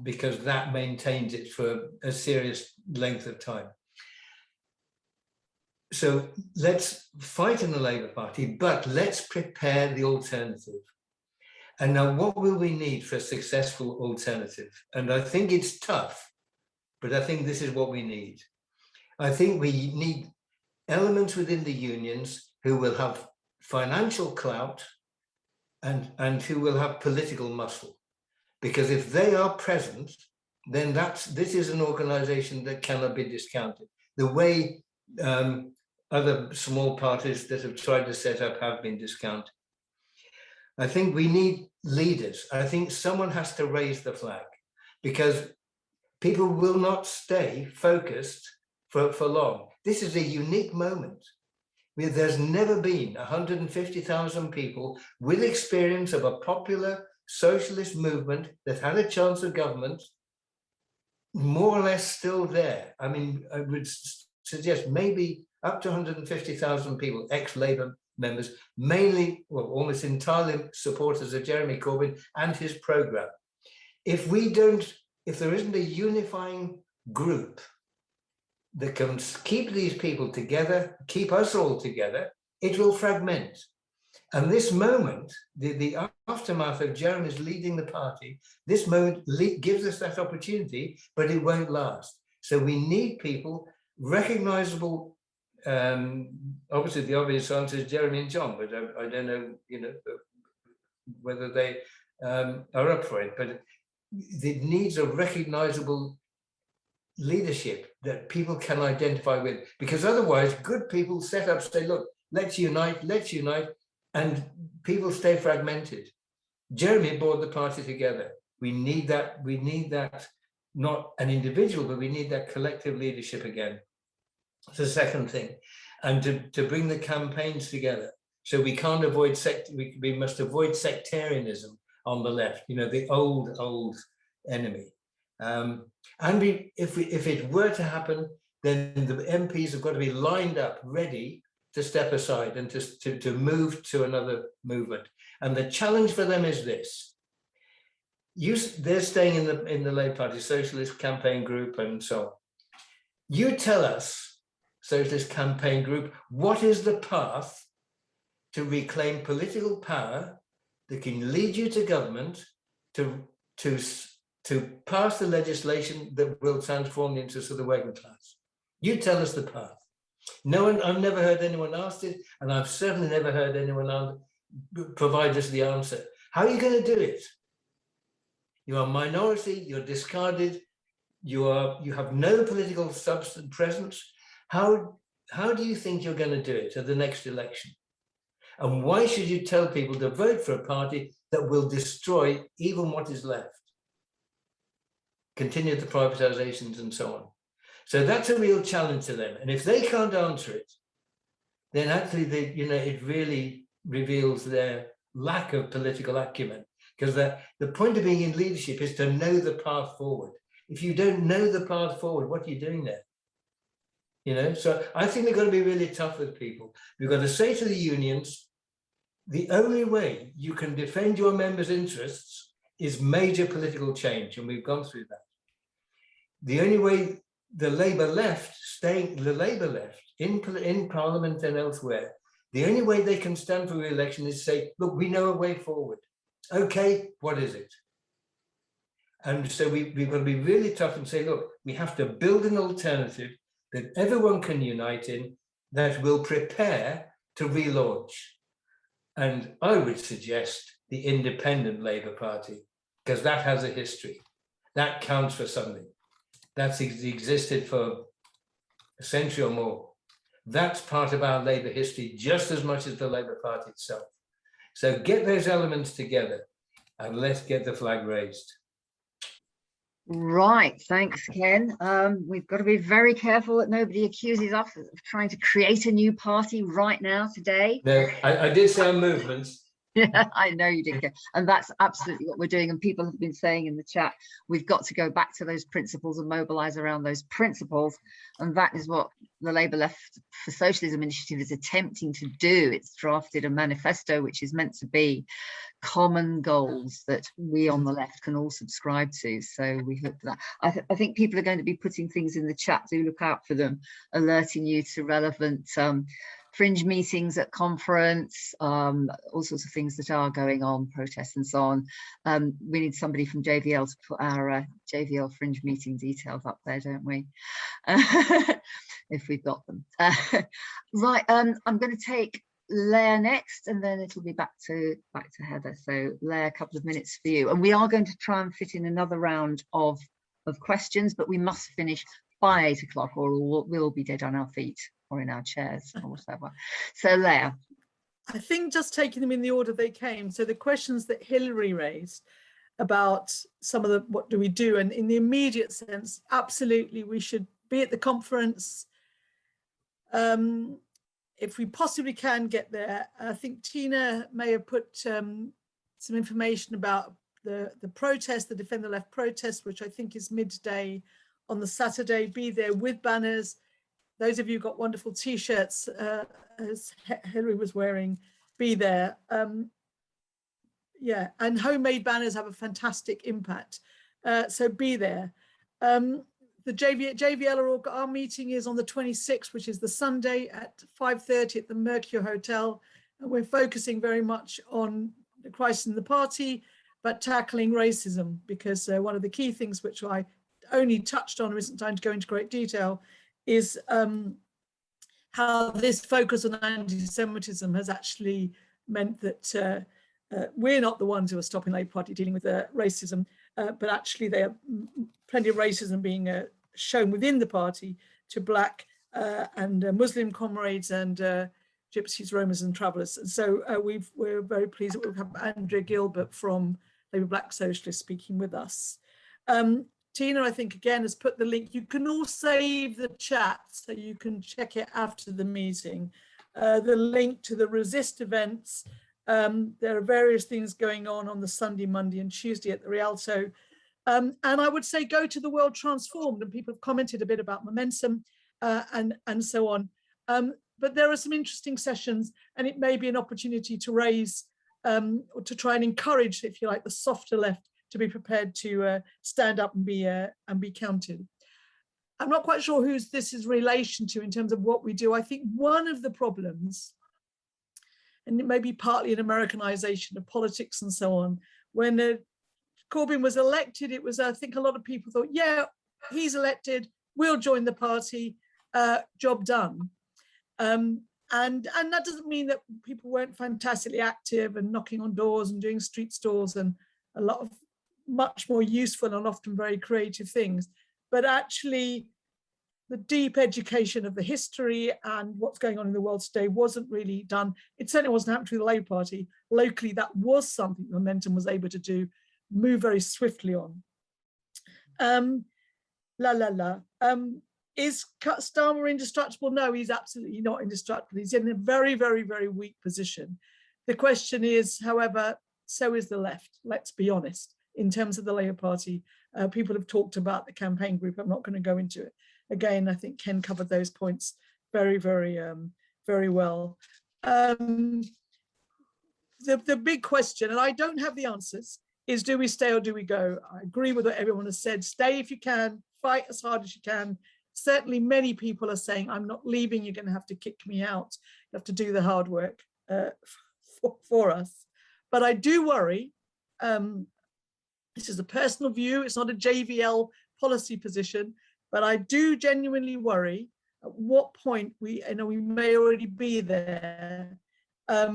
E: Because that maintains it for a serious length of time. So let's fight in the Labour Party, but let's prepare the alternative. And now what will we need for a successful alternative? And I think it's tough, but I think this is what we need. I think we need elements within the unions who will have financial clout and who will have political muscle. Because if they are present, then this is an organization that cannot be discounted. The way other small parties that have tried to set up have been discounted. I think we need leaders. I think someone has to raise the flag because people will not stay focused for long. This is a unique moment. There's never been 150,000 people with experience of a popular socialist movement that had a chance of government, more or less still there. I mean, I would suggest maybe up to 150,000 people, ex-Labour members, mainly, well, almost entirely supporters of Jeremy Corbyn and his programme. If there isn't a unifying group that can keep these people together, keep us all together, it will fragment. And this moment, the aftermath of Jeremy's leading the party, this moment gives us that opportunity, but it won't last. So we need people recognizable. Obviously, the obvious answer is Jeremy and John, but I don't know, whether they are up for it. But it needs a recognizable leadership that people can identify with, because otherwise, good people set up, say, look, let's unite, and people stay fragmented. Jeremy brought the party together. We need that, not an individual, but we need that collective leadership again. It's the second thing. And to bring the campaigns together. So we can't avoid we must avoid sectarianism on the left, the old enemy. And if it were to happen, then the MPs have got to be lined up, ready to step aside and to move to another movement. And the challenge for them is this: they're staying in the Labour Party Socialist Campaign Group and so on. You tell us, Socialist Campaign Group, what is the path to reclaim political power that can lead you to government to pass the legislation that will transform the interests of the working class. You tell us the path. No one, I've never heard anyone ask it, and I've certainly never heard anyone provide us the answer. How are you going to do it? You are a minority, you're discarded, you have no political substance presence. How do you think you're going to do it at the next election? And why should you tell people to vote for a party that will destroy even what is left? Continue the privatizations and so on. So that's a real challenge to them. And if they can't answer it, then actually it really reveals their lack of political acumen. Because the point of being in leadership is to know the path forward. If you don't know the path forward, what are you doing there? So I think we've got to be really tough with people. We've got to say to the unions, the only way you can defend your members' interests is major political change, and we've gone through that. The only way the Labour left in Parliament and elsewhere, the only way they can stand for re-election is say, look, we know a way forward. Okay, what is it? And so we've got to be really tough and say, look, we have to build an alternative that everyone can unite in, that will prepare to relaunch. And I would suggest the Independent Labour Party, because that has a history. That counts for something. That's existed for a century or more. That's part of our Labour history just as much as the Labour Party itself. So get those elements together and let's get the flag raised.
A: Right, thanks, Ken. We've got to be very careful that nobody accuses us of trying to create a new party right now, today.
E: No, I did say movements.
A: Yeah, I know you did, Ken. And that's absolutely what we're doing. And people have been saying in the chat, we've got to go back to those principles and mobilise around those principles. And that is what the Labour Left for Socialism initiative is attempting to do. It's drafted a manifesto which is meant to be common goals that we on the left can all subscribe to. So we hope that I think people are going to be putting things in the chat. Do look out for them, alerting you to relevant fringe meetings at conference, all sorts of things that are going on, protests and so on. We need somebody from JVL to put our JVL fringe meeting details up there, don't we? If we've got them. Right, I'm going to take Leah next, and then it'll be back to Heather. So Leah, a couple of minutes for you, and we are going to try and fit in another round of questions, but we must finish by 8 o'clock, or we'll be dead on our feet or in our chairs or whatever. So Leah.
D: I think just taking them in the order they came. So the questions that Hilary raised about some of the what do we do, and in the immediate sense, absolutely we should be at the conference. If we possibly can get there. I think Tina may have put some information about the protest, the Defend the Left protest, which I think is midday on the Saturday. Be there with banners. those of you who got wonderful T-shirts, as Hilary was wearing, be there. Yeah, and homemade banners have a fantastic impact. So be there. The JVL, our meeting is on the 26th, which is the Sunday at 5:30 at the Mercure Hotel. And we're focusing very much on the crisis in the party, but tackling racism, because one of the key things which I only touched on, there isn't time to go into great detail, is how this focus on anti-Semitism has actually meant that we're not the ones who are stopping Labour Party dealing with racism, but actually there are plenty of racism being shown within the party to Black and Muslim comrades and Gypsies, Romas and Travellers. And so we're very pleased that we have Andrea Gilbert from Labour Black Socialists speaking with us. Tina, I think, again, has put the link. You can all save the chat so you can check it after the meeting. The link to the Resist events. There are various things going on the Sunday, Monday and Tuesday at the Rialto. And I would say go to the World Transformed, and people have commented a bit about momentum and so on. But there are some interesting sessions, and it may be an opportunity to raise or to try and encourage, if you like, the softer left to be prepared to stand up and be counted. I'm not quite sure who this is relation to in terms of what we do. I think one of the problems, and it may be partly an Americanization of politics and so on, when Corbyn was elected, it was, I think a lot of people thought, yeah, he's elected, we'll join the party, job done. And that doesn't mean that people weren't fantastically active and knocking on doors and doing street stalls and a lot of much more useful and often very creative things. But actually, the deep education of the history and what's going on in the world today wasn't really done. It certainly wasn't happening to the Labour Party. Locally, that was something Momentum was able to do, move very swiftly on. Is Starmer indestructible? No, he's absolutely not indestructible. He's in a very, very, very weak position. The question is, however, so is the left, let's be honest, in terms of the Labour Party. People have talked about the campaign group. I'm not going to go into it. Again, I think Ken covered those points very, very, very well. The big question, and I don't have the answers, is do we stay or do we go? I agree with what everyone has said. Stay if you can, fight as hard as you can. Certainly many people are saying, I'm not leaving, you're going to have to kick me out. You have to do the hard work for us. But I do worry, this is a personal view, it's not a JVL policy position, but I do genuinely worry at what point we may already be there. At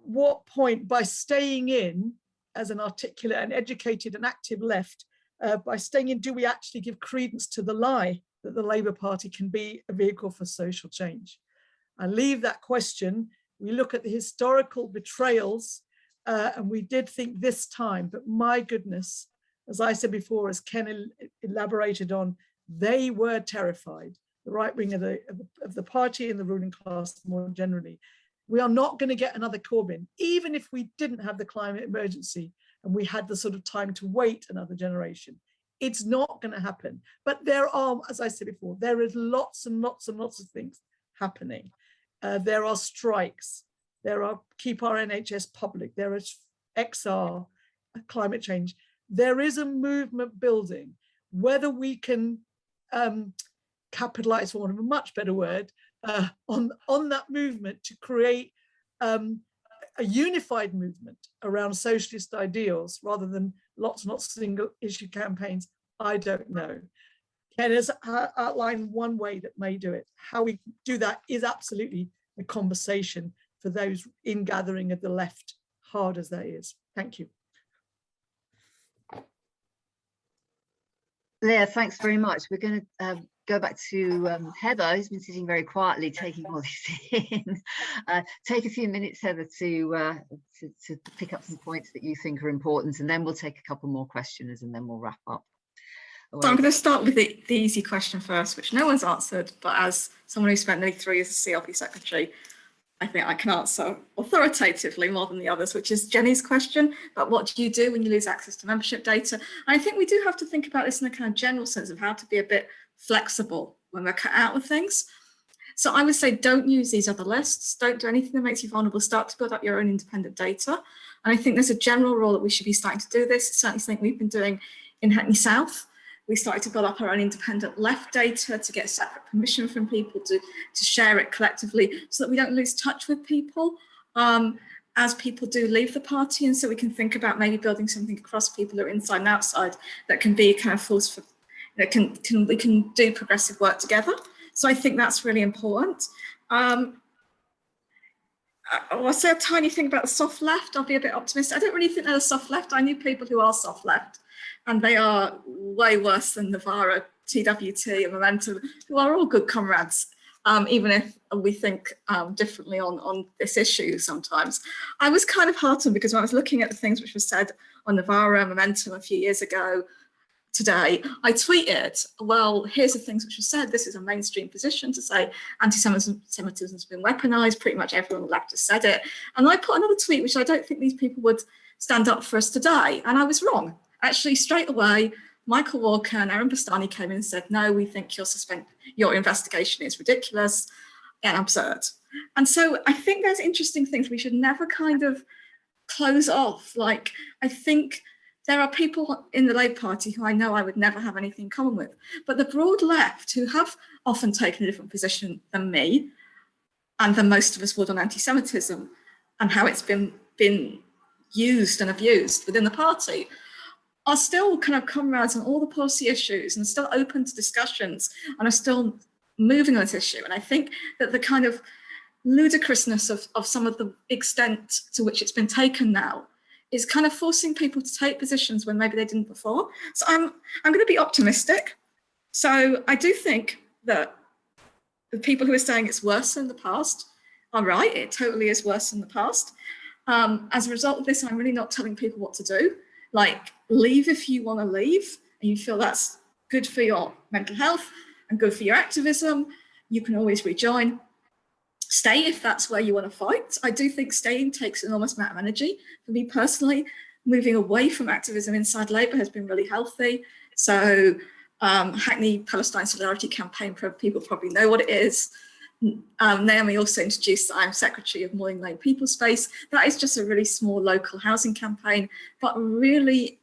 D: what point, by staying in as an articulate and educated and active left, by staying in, do we actually give credence to the lie that the Labour Party can be a vehicle for social change? I leave that question. We look at the historical betrayals, and we did think this time, but my goodness, as I said before, as Ken elaborated on, they were terrified, the right wing of the party and the ruling class more generally. We are not going to get another Corbyn, even if we didn't have the climate emergency and we had the sort of time to wait another generation. It's not going to happen. But there are, as I said before, there is lots and lots and lots of things happening. There are strikes. There are Keep Our NHS Public. There is XR, climate change. There is a movement building. Whether we can capitalize, for want of a much better word, on that movement to create a unified movement around socialist ideals rather than lots and lots of single issue campaigns, I don't know. Ken has outlined one way that may do it. How we do that is absolutely a conversation for those in gathering of the left, hard as that is. Thank you.
A: Leah, thanks very much. We're going to go back to Heather, who's been sitting very quietly taking all this in. Take a few minutes, Heather, to pick up some points that you think are important, and then we'll take a couple more questioners and then we'll wrap up.
C: So I'm going to start with the easy question first, which no one's answered, but as someone who spent nearly 3 years as CLP secretary, I think I can answer authoritatively more than the others, which is Jenny's question about what do you do when you lose access to membership data. And I think we do have to think about this in a kind of general sense of how to be a bit flexible when we're cut out of things. So I would say don't use these other lists. Don't do anything that makes you vulnerable. Start to build up your own independent data. And I think there's a general rule that we should be starting to do this. It's certainly something we've been doing in Hackney South. We started to build up our own independent left data to get separate permission from people to share it collectively so that we don't lose touch with people as people do leave the party. And so we can think about maybe building something across people who are inside and outside that can be a kind of force for, we can do progressive work together. So I think that's really important. I'll say a tiny thing about the soft left. I'll be a bit optimistic. I don't really think they're a soft left. I knew people who are soft left, and they are way worse than Novara, TWT, and Momentum, who are all good comrades, even if we think differently on this issue sometimes. I was kind of heartened because when I was looking at the things which were said on Novara and Momentum a few years ago, today, I tweeted, well, here's the things which were said. This is a mainstream position to say anti-Semitism has been weaponized. Pretty much everyone on the left has said it. And I put another tweet, which I don't think these people would stand up for us today. And I was wrong. Actually, straight away, Michael Walker and Erin Bastani came in and said, no, we think your investigation is ridiculous and absurd. And so I think there's interesting things we should never kind of close off. Like, I think there are people in the Labour Party who I know I would never have anything in common with, but the broad left who have often taken a different position than me and than most of us would on anti-Semitism and how it's been used and abused within the party are still kind of comrades on all the policy issues and still open to discussions and are still moving on this issue. And I think that the kind of ludicrousness of some of the extent to which it's been taken now is kind of forcing people to take positions when maybe they didn't before. So I'm going to be optimistic. So I do think that the people who are saying it's worse than the past are right. It totally is worse than the past. As a result of this, I'm really not telling people what to do. Like, leave if you want to leave and you feel that's good for your mental health and good for your activism. You can always rejoin. Stay if that's where you want to fight. I do think staying takes an enormous amount of energy. For me personally, moving away from activism inside Labour has been really healthy. So Hackney Palestine Solidarity Campaign, people probably know what it is. Naomi also introduced that I'm Secretary of Morning Lane People Space. That is just a really small local housing campaign, but really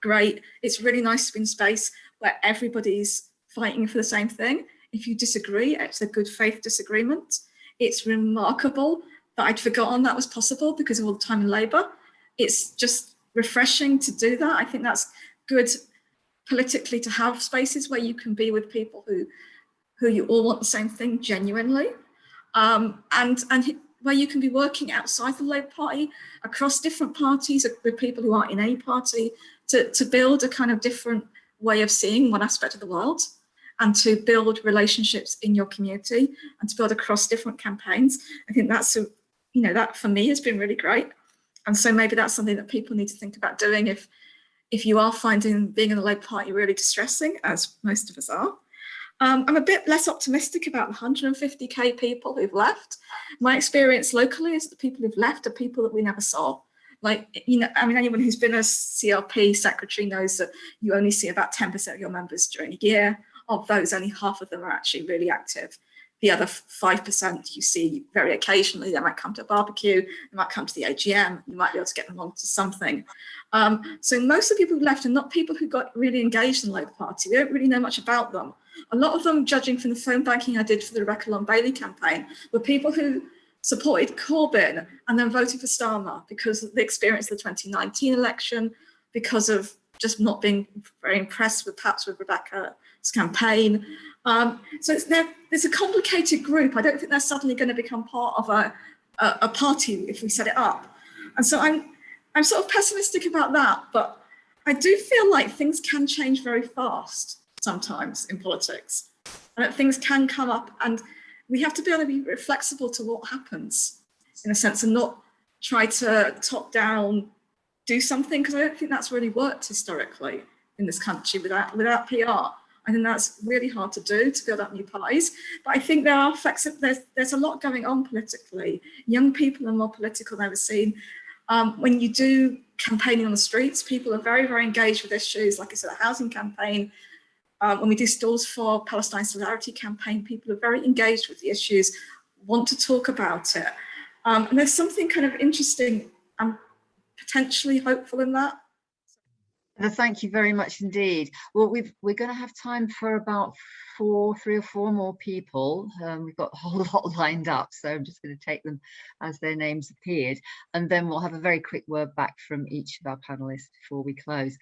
C: great. It's really nice to be in space where everybody's fighting for the same thing. If you disagree, it's a good faith disagreement. It's remarkable that I'd forgotten that was possible because of all the time in Labour. It's just refreshing to do that. I think that's good politically to have spaces where you can be with people who you all want the same thing genuinely, and where you can be working outside the Labour Party, across different parties, with people who aren't in any party, to build a kind of different way of seeing one aspect of the world, and to build relationships in your community and to build across different campaigns. I think that's, that for me has been really great. And so maybe that's something that people need to think about doing if you are finding being in the Labour Party really distressing, as most of us are. I'm a bit less optimistic about the 150k people who've left. My experience locally is that the people who've left are people that we never saw. Anyone who's been a CRP secretary knows that you only see about 10% of your members during a year. Of those, only half of them are actually really active. The other 5% you see very occasionally. They might come to a barbecue, they might come to the AGM, you might be able to get them onto something. So most of the people who left are not people who got really engaged in the Labour Party. We don't really know much about them. A lot of them, judging from the phone banking I did for the Rebecca Long-Bailey campaign, were people who supported Corbyn and then voted for Starmer because of the experience of the 2019 election, because of just not being very impressed with Rebecca's campaign. So there's a complicated group. I don't think they're suddenly going to become part of a party if we set it up. And so I'm sort of pessimistic about that, but I do feel like things can change very fast sometimes in politics, and that things can come up, and we have to be able to be very flexible to what happens, in a sense, and not try to top down do something, because I don't think that's really worked historically in this country without PR. I think that's really hard to do, to build up new parties. But I think there's a lot going on politically. Young people are more political than I've ever seen. When you do campaigning on the streets, people are very, very engaged with issues. Like I said, a housing campaign, when we do stalls for Palestine Solidarity Campaign, people are very engaged with the issues, want to talk about it. And there's something kind of interesting and potentially hopeful in that.
A: Thank you very much indeed. Well, we're going to have time for about 3 or 4 more people. We've got a whole lot lined up, so I'm just going to take them as their names appeared, and then we'll have a very quick word back from each of our panelists before we close.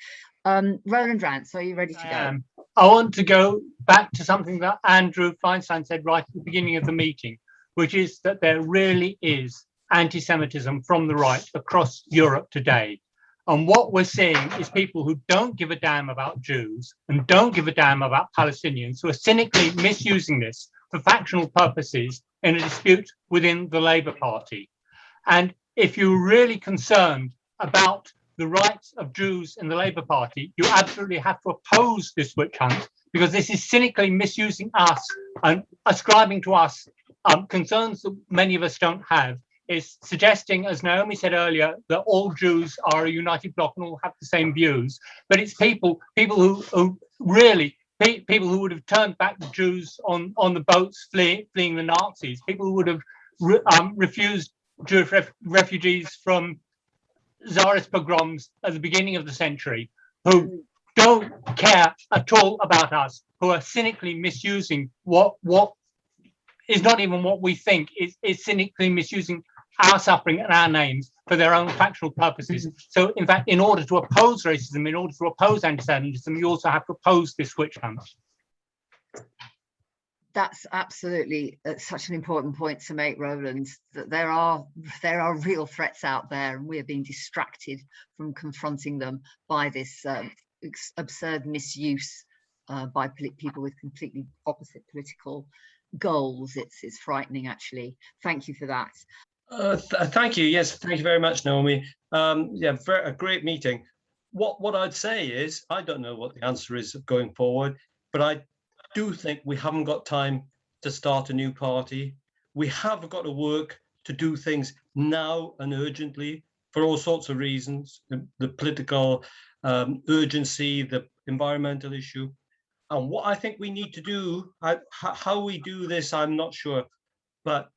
A: Roland Rance, are you ready to go?
L: I want to go back to something that Andrew Feinstein said right at the beginning of the meeting, which is that there really is anti-Semitism from the right across Europe today. And what we're seeing is people who don't give a damn about Jews and don't give a damn about Palestinians, who are cynically misusing this for factional purposes in a dispute within the Labour Party. And if you're really concerned about the rights of Jews in the Labour Party, you absolutely have to oppose this witch hunt, because this is cynically misusing us and ascribing to us concerns that many of us don't have. Is suggesting, as Naomi said earlier, that all Jews are a united bloc and all have the same views. But it's people who really, people who would have turned back the Jews on the boats fleeing the Nazis, people who would have refused Jewish refugees from Tsarist pogroms at the beginning of the century, who don't care at all about us, who are cynically misusing what is not even what we think, is cynically misusing our suffering and our names for their own factional purposes. So, in fact, in order to oppose racism, in order to oppose anti-Semitism, you also have to oppose this witch hunt.
A: That's absolutely such an important point to make, Roland, that there are real threats out there, and we are being distracted from confronting them by this absurd misuse by people with completely opposite political goals. It's frightening, actually. Thank you for that.
M: Thank you. Yes, thank you very much, Naomi. Yeah, a great meeting. What I'd say is, I don't know what the answer is going forward, but I do think we haven't got time to start a new party. We have got to work to do things now and urgently for all sorts of reasons, the political urgency, the environmental issue. And what I think we need to do, how we do this, I'm not sure, but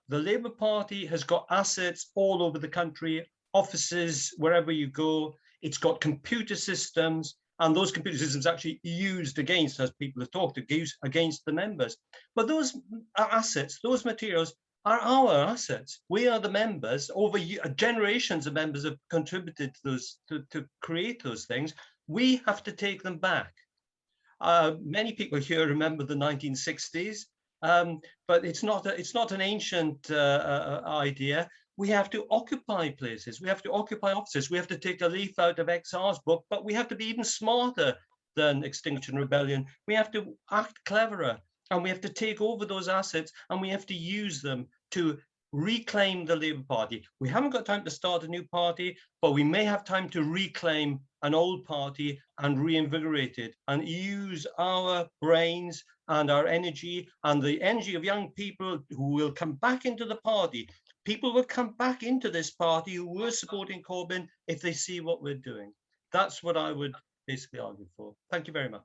M: the Labour Party has got assets all over the country, offices, wherever you go. It's got computer systems, and those computer systems actually used against, as people have talked, against the members. But those assets, those materials are our assets. We are the members. Over generations of members have contributed to those, to create those things. We have to take them back. Many people here remember the 1960s. But it's not an ancient idea. We have to occupy places. We have to occupy offices. We have to take a leaf out of XR's book, but we have to be even smarter than Extinction Rebellion. We have to act cleverer, and we have to take over those assets, and we have to use them to reclaim the Labour Party. We haven't got time to start a new party, but we may have time to reclaim an old party and reinvigorate it and use our brains and our energy and the energy of young people who will come back into the party. People will come back into this party who were supporting Corbyn if they see what we're doing. That's what I would basically argue for. Thank you very much.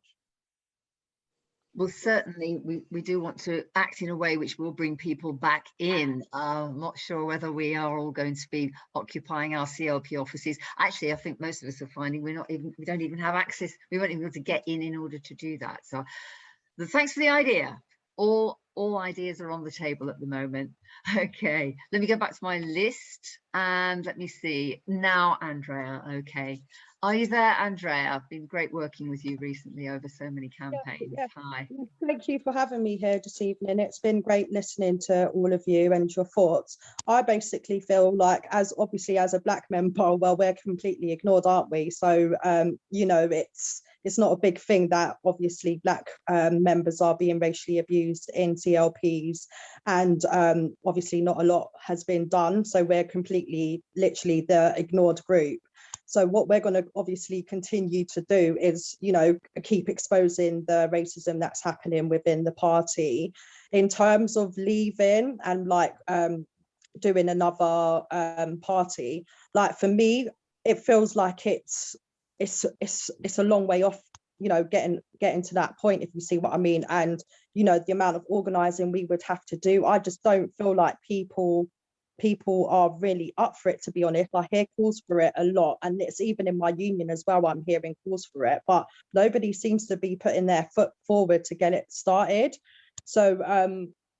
A: Well, certainly we do want to act in a way which will bring people back in. I'm not sure whether we are all going to be occupying our CLP offices. Actually, I think most of us are finding we don't even have access. We won't even be able to get in order to do that. So thanks for the idea. All ideas are on the table at the moment. Okay, let me go back to my list and let me see. Now, Andrea, okay. Are you there, Andrea? I've been great working with you recently over so many campaigns. Yeah. Hi.
N: Thank you for having me here this evening. It's been great listening to all of you and your thoughts. I basically feel like, as obviously as a Black member, well, we're completely ignored, aren't we? So, you know, it's not a big thing that obviously Black members are being racially abused in CLPs, and obviously not a lot has been done. So we're completely, literally the ignored group. So what we're going to obviously continue to do is, you know, keep exposing the racism that's happening within the party. In terms of leaving and like doing another party, like for me, it feels like it's a long way off you know, getting to that point, if you see what I mean. And, you know, the amount of organising we would have to do, I just don't feel like people are really up for it, to be honest. I hear calls for it a lot, and it's even in my union as well, I'm hearing calls for it, but nobody seems to be putting their foot forward to get it started. So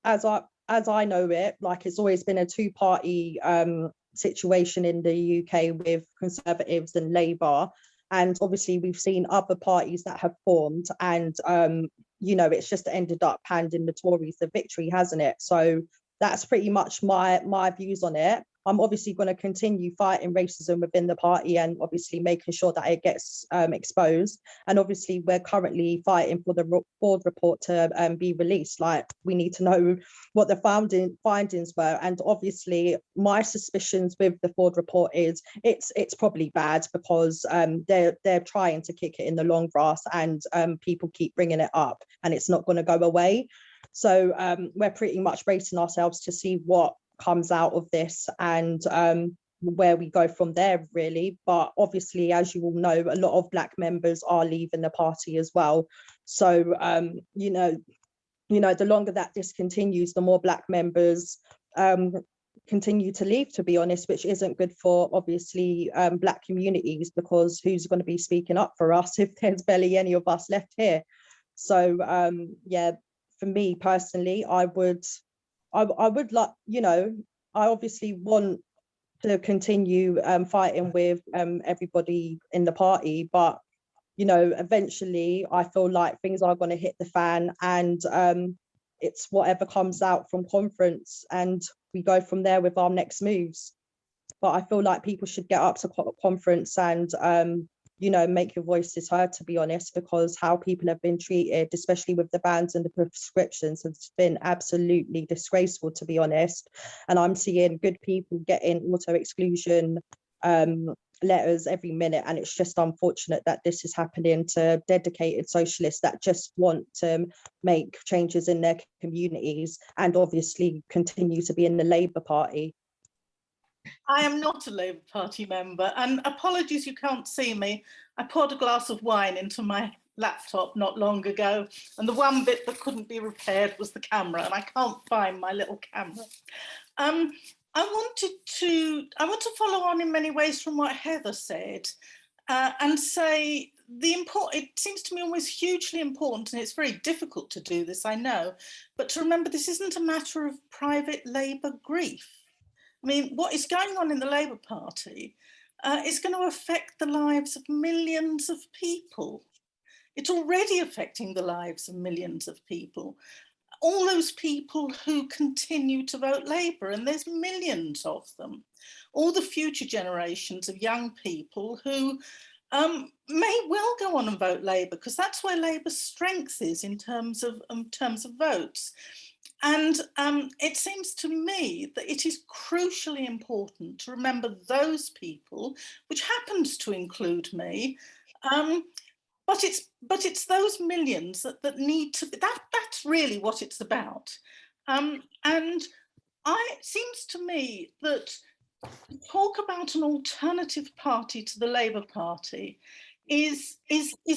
N: as I know it, like, it's always been a two-party situation in the UK with Conservatives and Labour, and obviously we've seen other parties that have formed, and you know, it's just ended up handing the Tories the victory, hasn't it? So that's pretty much my views on it. I'm obviously going to continue fighting racism within the party, and obviously making sure that it gets exposed. And obviously we're currently fighting for the Ford report to be released. Like, we need to know what the findings were. And obviously my suspicions with the Ford report is it's probably bad, because they're trying to kick it in the long grass, and people keep bringing it up, and it's not going to go away. So we're pretty much bracing ourselves to see what comes out of this, and where we go from there, really. But obviously, as you all know, a lot of Black members are leaving the party as well. So you know, the longer that this continues, the more Black members continue to leave, to be honest, which isn't good for, obviously, Black communities, because who's going to be speaking up for us if there's barely any of us left here? So yeah, for me personally, I would like, you know, I obviously want to continue fighting with everybody in the party, but, you know, eventually I feel like things are going to hit the fan, and it's whatever comes out from conference, and we go from there with our next moves. But I feel like people should get up to conference and you know, make your voices heard, to be honest, because how people have been treated, especially with the bans and the prescriptions, has been absolutely disgraceful, to be honest. And I'm seeing good people getting auto exclusion letters every minute, and it's just unfortunate that this is happening to dedicated socialists that just want to make changes in their communities, and obviously continue to be in the Labour Party.
O: I am not a Labour Party member, and apologies you can't see me. I poured a glass of wine into my laptop not long ago, and the one bit that couldn't be repaired was the camera, and I can't find my little camera. I want to follow on in many ways from what Heather said, and say it seems to me always hugely important, and it's very difficult to do this, I know, but to remember this isn't a matter of private Labour grief. I mean, what is going on in the Labour Party is going to affect the lives of millions of people. It's already affecting the lives of millions of people. All those people who continue to vote Labour, and there's millions of them. All the future generations of young people who may well go on and vote Labour, because that's where Labour's strength is in terms of votes. And it seems to me that it is crucially important to remember those people, which happens to include me, but it's those millions that need to be, that's really what it's about. And it seems to me that talk about an alternative party to the Labour Party is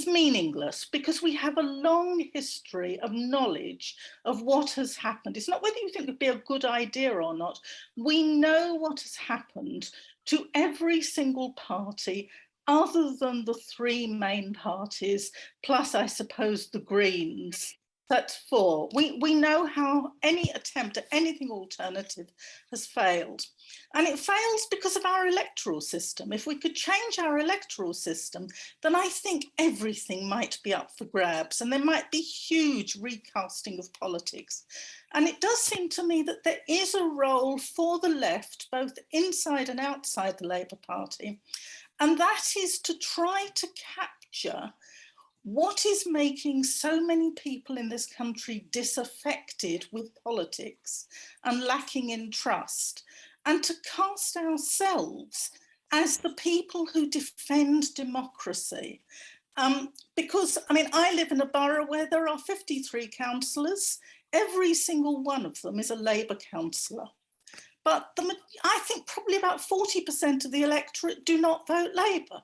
O: meaningless, because we have a long history of knowledge of what has happened. It's not whether you think it would be a good idea or not. We know what has happened to every single party other than the three main parties, plus I suppose the Greens. That's four. We know how any attempt at anything alternative has failed. And it fails because of our electoral system. If we could change our electoral system, then I think everything might be up for grabs, and there might be huge recasting of politics. And it does seem to me that there is a role for the left, both inside and outside the Labour Party, and that is to try to capture what is making so many people in this country disaffected with politics and lacking in trust, and to cast ourselves as the people who defend democracy. Because, I mean, I live in a borough where there are 53 councillors. Every single one of them is a Labour councillor. But I think probably about 40% of the electorate do not vote Labour.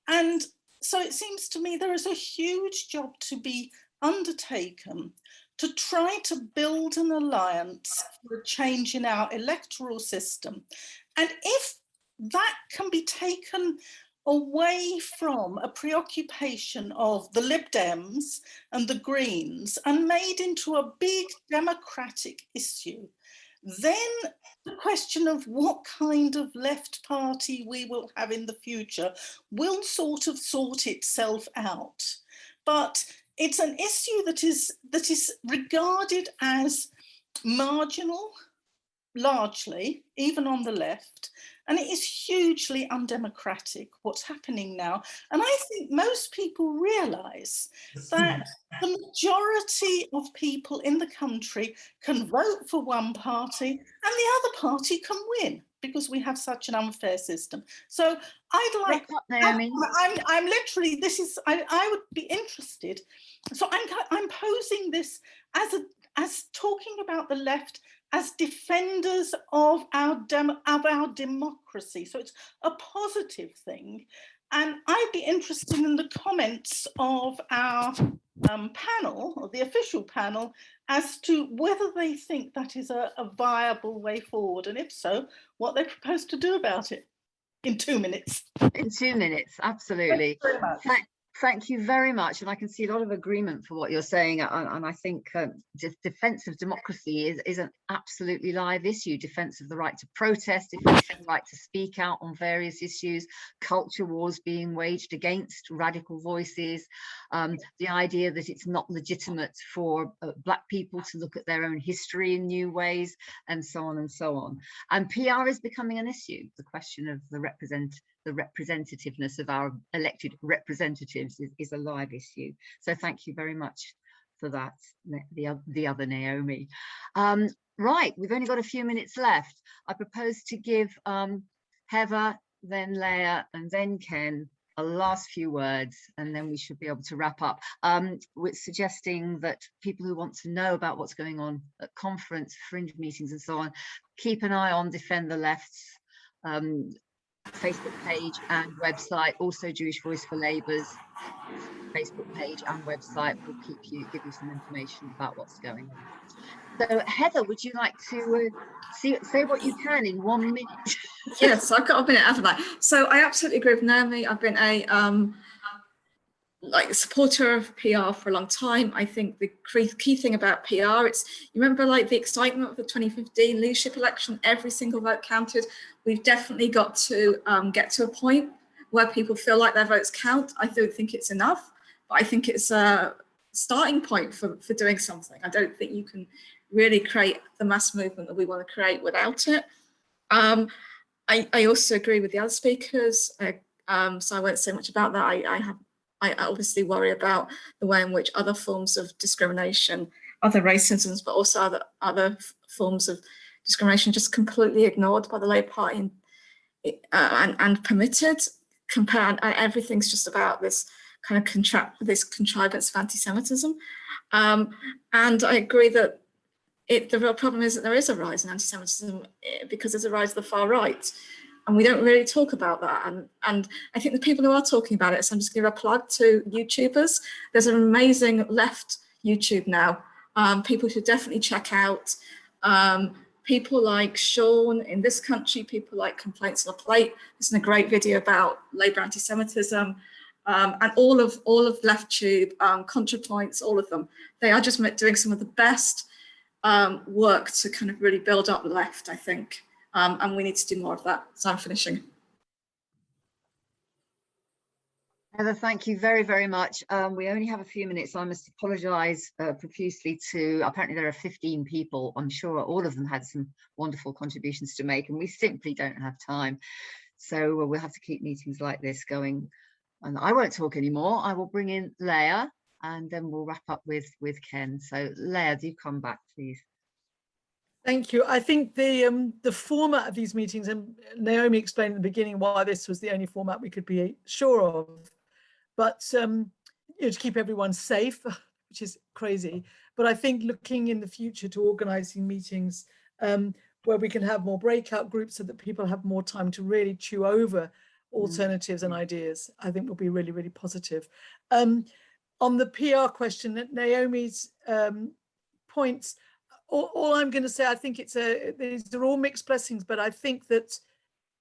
O: And so it seems to me there is a huge job to be undertaken to try to build an alliance for a change in our electoral system. And if that can be taken away from a preoccupation of the Lib Dems and the Greens and made into a big democratic issue, then the question of what kind of left party we will have in the future will sort of sort itself out. But it's an issue that is regarded as marginal, largely, even on the left, and it is hugely undemocratic what's happening now. And I think most people realise that the majority of people in the country can vote for one party and the other party can win, because we have such an unfair system. So I'd like, I'm literally, this is, I would be interested. So I'm posing this as talking about the left as defenders of our democracy. So it's a positive thing. And I'd be interested in the comments of our panel, or the official panel, as to whether they think that is a viable way forward. And if so, what they propose to do about it in 2 minutes.
A: In 2 minutes, absolutely. Thank you very much. And I can see a lot of agreement for what you're saying. And I think defence of democracy is an absolutely live issue. Defence of the right to protest, defence of the right to speak out on various issues, culture wars being waged against radical voices, the idea that it's not legitimate for Black people to look at their own history in new ways, and so on and so on. And PR is becoming an issue. The question of the representativeness of our elected representatives is a live issue. So thank you very much for that, the other Naomi. Right, we've only got a few minutes left. I propose to give Heather, then Leah, and then Ken a last few words, and then we should be able to wrap up. We're suggesting that people who want to know about what's going on at conference, fringe meetings and so on, keep an eye on Defend the Left's Facebook page and website. Also Jewish Voice for Labour's Facebook page and website will give you some information about what's going on. So Heather, would you like to say what you can in 1 minute?
C: Yes, I've got a minute, haven't I? So I absolutely agree with Naomi. I've been a supporter of PR for a long time. I think the key thing about PR, you remember like the excitement of the 2015 leadership election, every single vote counted. We've definitely got to get to a point where people feel like their votes count. I don't think it's enough, but I think it's a starting point for doing something. I don't think you can really create the mass movement that we want to create without it. I also agree with the other speakers, so I won't say much about that. I obviously worry about the way in which other forms of discrimination, other racisms, but also other forms of discrimination just completely ignored by the Labour Party and permitted. Everything's just about this kind of this contrivance of anti-Semitism. And I agree that the real problem is that there is a rise in anti-Semitism because there's a rise of the far right. And we don't really talk about that. And I think the people who are talking about it, so I'm just going to give a plug to YouTubers. There's an amazing left YouTube now. People should definitely check out. People like Sean in this country, people like Complaints on a Plate. This is a great video about Labour anti-Semitism. And all of LeftTube, ContraPoints, all of them. They are just doing some of the best work to kind of really build up the left, I think. And we need to do more of that. So I'm finishing.
A: Heather, thank you very, very much. We only have a few minutes. I must apologise profusely to, apparently there are 15 people. I'm sure all of them had some wonderful contributions to make, and we simply don't have time. So we'll have to keep meetings like this going. And I won't talk anymore. I will bring in Leah, and then we'll wrap up with Ken. So Leah, do come back, please.
D: Thank you. I think the format of these meetings, and Naomi explained at the beginning why this was the only format we could be sure of, but to keep everyone safe, which is crazy. But I think looking in the future to organising meetings where we can have more breakout groups so that people have more time to really chew over alternatives and ideas, I think will be really, really positive. On the PR question, that Naomi's points, all I'm going to say, I think these are all mixed blessings, but I think that,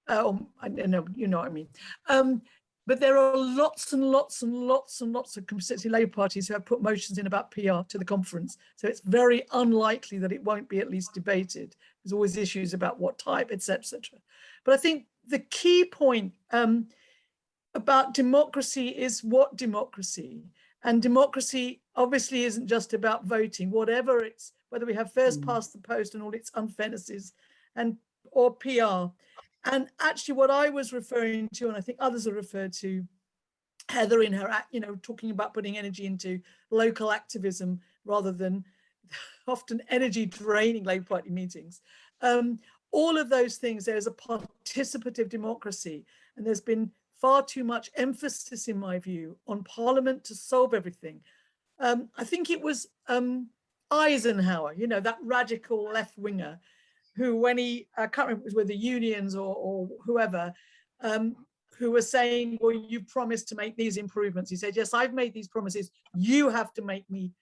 D: I know, you know what I mean. But there are lots and lots and lots and lots of constituency Labour parties who have put motions in about PR to the conference. So it's very unlikely that it won't be at least debated. There's always issues about what type, etc., etc. But I think the key point about democracy is what democracy? And democracy obviously isn't just about voting, whatever it's, whether we have first past the post and all its unfairnesses or PR. And actually what I was referring to, and I think others have referred to, Heather in her, talking about putting energy into local activism rather than often energy draining Labour Party meetings. All of those things, there's a participative democracy, and there's been far too much emphasis, in my view, on Parliament to solve everything. I think it was Eisenhower, that radical left winger, who when I can't remember if it was with the unions or whoever, who was saying, well, you promised to make these improvements. He said, yes, I've made these promises. You have to make me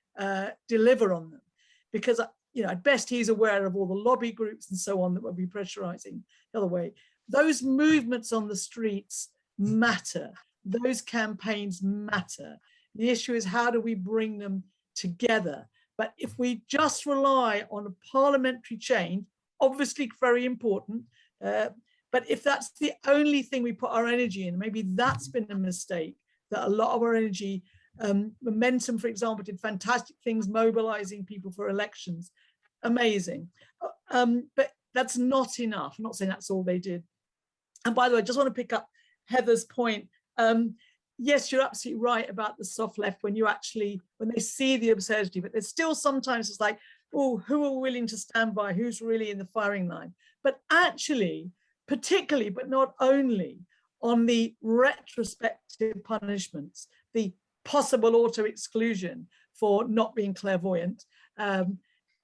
D: deliver on them. Because, at best he's aware of all the lobby groups and so on that will be pressurizing the other way. Those movements on the streets matter. Those campaigns matter. The issue is, how do we bring them together? But if we just rely on a parliamentary change, obviously very important, but if that's the only thing we put our energy in, maybe that's been a mistake, that a lot of our energy, Momentum, for example, did fantastic things mobilizing people for elections, amazing. But that's not enough. I'm not saying that's all they did. And by the way, I just want to pick up Heather's point. Yes, you're absolutely right about the soft left when they see the absurdity, but there's still sometimes it's like, oh, who are willing to stand by? Who's really in the firing line? But actually, particularly, but not only, on the retrospective punishments, the possible auto-exclusion for not being clairvoyant,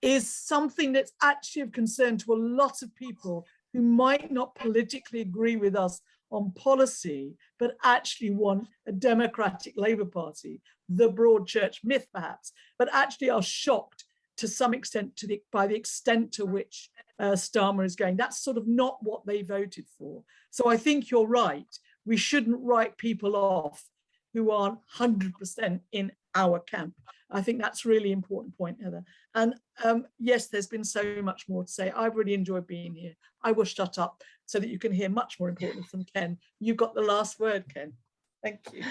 D: is something that's actually of concern to a lot of people who might not politically agree with us on policy, but actually want a democratic Labour Party, the broad church myth perhaps, but actually are shocked to some extent by the extent to which Starmer is going. That's sort of not what they voted for. So I think you're right. We shouldn't write people off who aren't 100% in our camp. I think that's a really important point, Heather. And yes, there's been so much more to say. I've really enjoyed being here. I will shut up so that you can hear much more important from Ken. You got the last word, Ken. Thank you.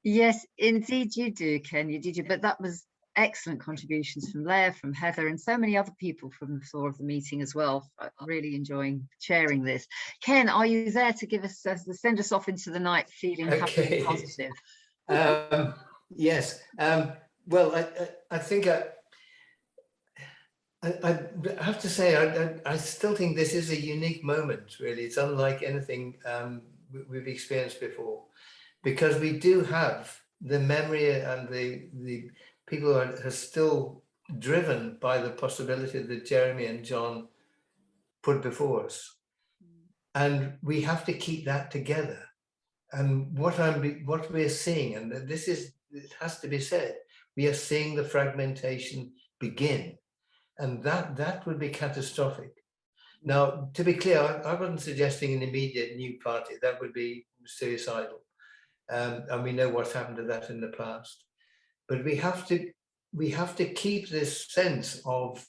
A: Yes, indeed you do, Ken. You did, but that was excellent contributions from Leah, from Heather, and so many other people from the floor of the meeting as well. I'm really enjoying sharing this. Ken, are you there to give us, send us off into the night feeling happy and positive?
E: Yes. Well, I think I have to say, I still think this is a unique moment, really. It's unlike anything we've experienced before, because we do have the memory and the people who are still driven by the possibility that Jeremy and John put before us. And we have to keep that together. And what we're seeing, and it has to be said, we are seeing the fragmentation begin. And that would be catastrophic. Now, to be clear, I wasn't suggesting an immediate new party. That would be suicidal. And we know what's happened to that in the past. But we have to keep this sense of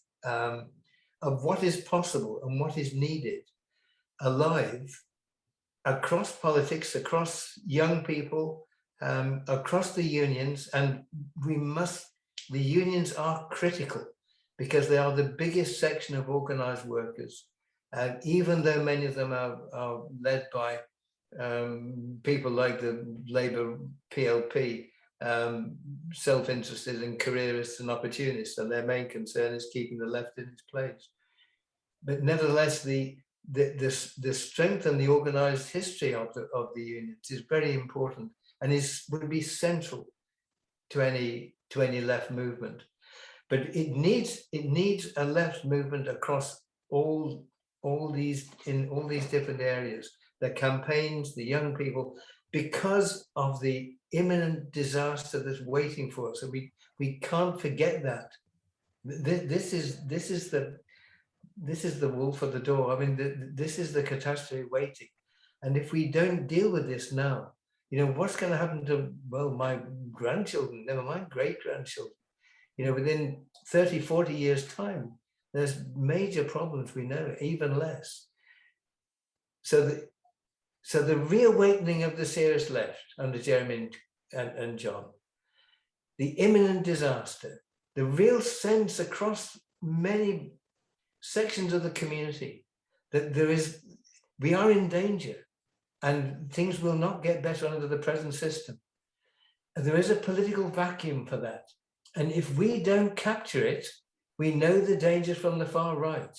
E: what is possible and what is needed alive across politics, across young people, across the unions. And the unions are critical because they are the biggest section of organized workers. And even though many of them are led by people like the Labour PLP, self-interested and careerists and opportunists, and their main concern is keeping the left in its place. But nevertheless, the strength and the organized history of the unions is very important and would be central to any left movement. But it needs a left movement across all these different areas, the campaigns, the young people, because of the imminent disaster that's waiting for us. So we can't forget that. This is the wolf at the door. I mean, this is the catastrophe waiting. And if we don't deal with this now, you know, what's going to happen to, well, my grandchildren, never mind great-grandchildren, you know, within 30, 40 years' time, there's major problems, we know, even less. So the reawakening of the serious left under Jeremy and John, the imminent disaster, the real sense across many sections of the community that we are in danger and things will not get better under the present system. And there is a political vacuum for that. And if we don't capture it, we know the dangers from the far right.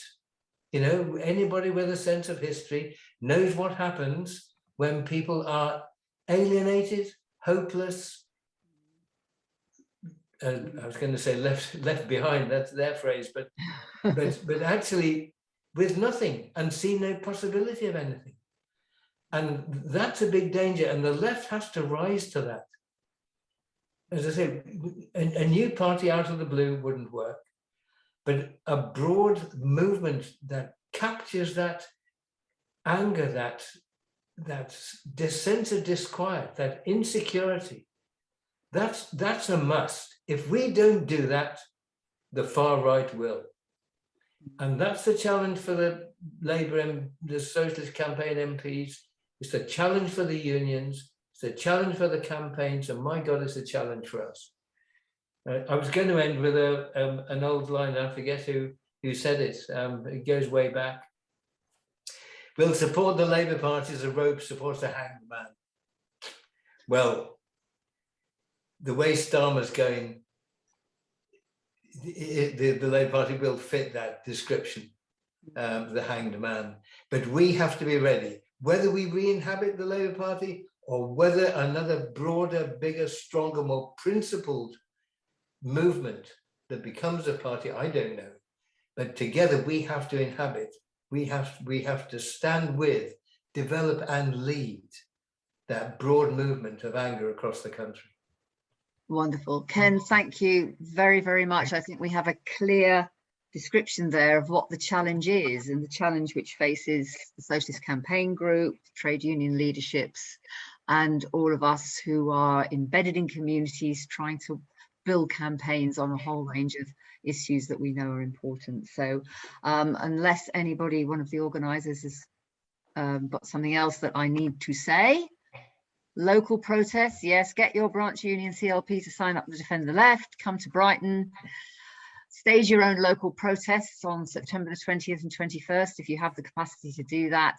E: You know, anybody with a sense of history knows what happens when people are alienated, hopeless. I was going to say left behind, that's their phrase, but actually with nothing and see no possibility of anything. And that's a big danger, and the left has to rise to that. As I say, a new party out of the blue wouldn't work, but a broad movement that captures that anger, that sense of disquiet, that insecurity, that's a must. If we don't do that, the far right will. And that's the challenge for the Labour and the Socialist campaign MPs. It's a challenge for the unions. It's a challenge for the campaigns. And my God, it's a challenge for us. I was going to end with an old line. I forget who said it. It goes way back. We'll support the Labour Party as a rope supports a hanged man. Well, the way Starmer's going, the Labour Party will fit that description, the hanged man. But we have to be ready, whether we re-inhabit the Labour Party or whether another broader, bigger, stronger, more principled movement that becomes a party, I don't know. But together we have to inhabit, we have to stand with, develop and lead that broad movement of anger across the country.
A: Wonderful. Ken, thank you very, very much. I think we have a clear description there of what the challenge is, and the challenge which faces the Socialist Campaign Group, trade union leaderships, and all of us who are embedded in communities trying to build campaigns on a whole range of issues that we know are important. So unless anybody, one of the organisers, has got something else that I need to say. Local protests, yes, get your branch union CLP to sign up to Defend the Left, come to Brighton, stage your own local protests on September the 20th and 21st if you have the capacity to do that,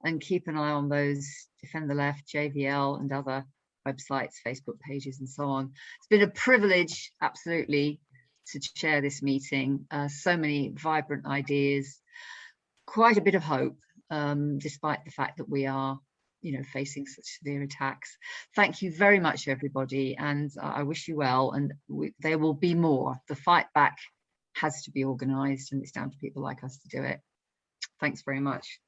A: and keep an eye on those Defend the Left, JVL and other websites, Facebook pages and so on. It's been a privilege, absolutely, to chair this meeting. So many vibrant ideas, quite a bit of hope, despite the fact that we are facing such severe attacks. Thank you very much, everybody, and I wish you well, and there will be more. The fight back has to be organised, and it's down to people like us to do it. Thanks very much.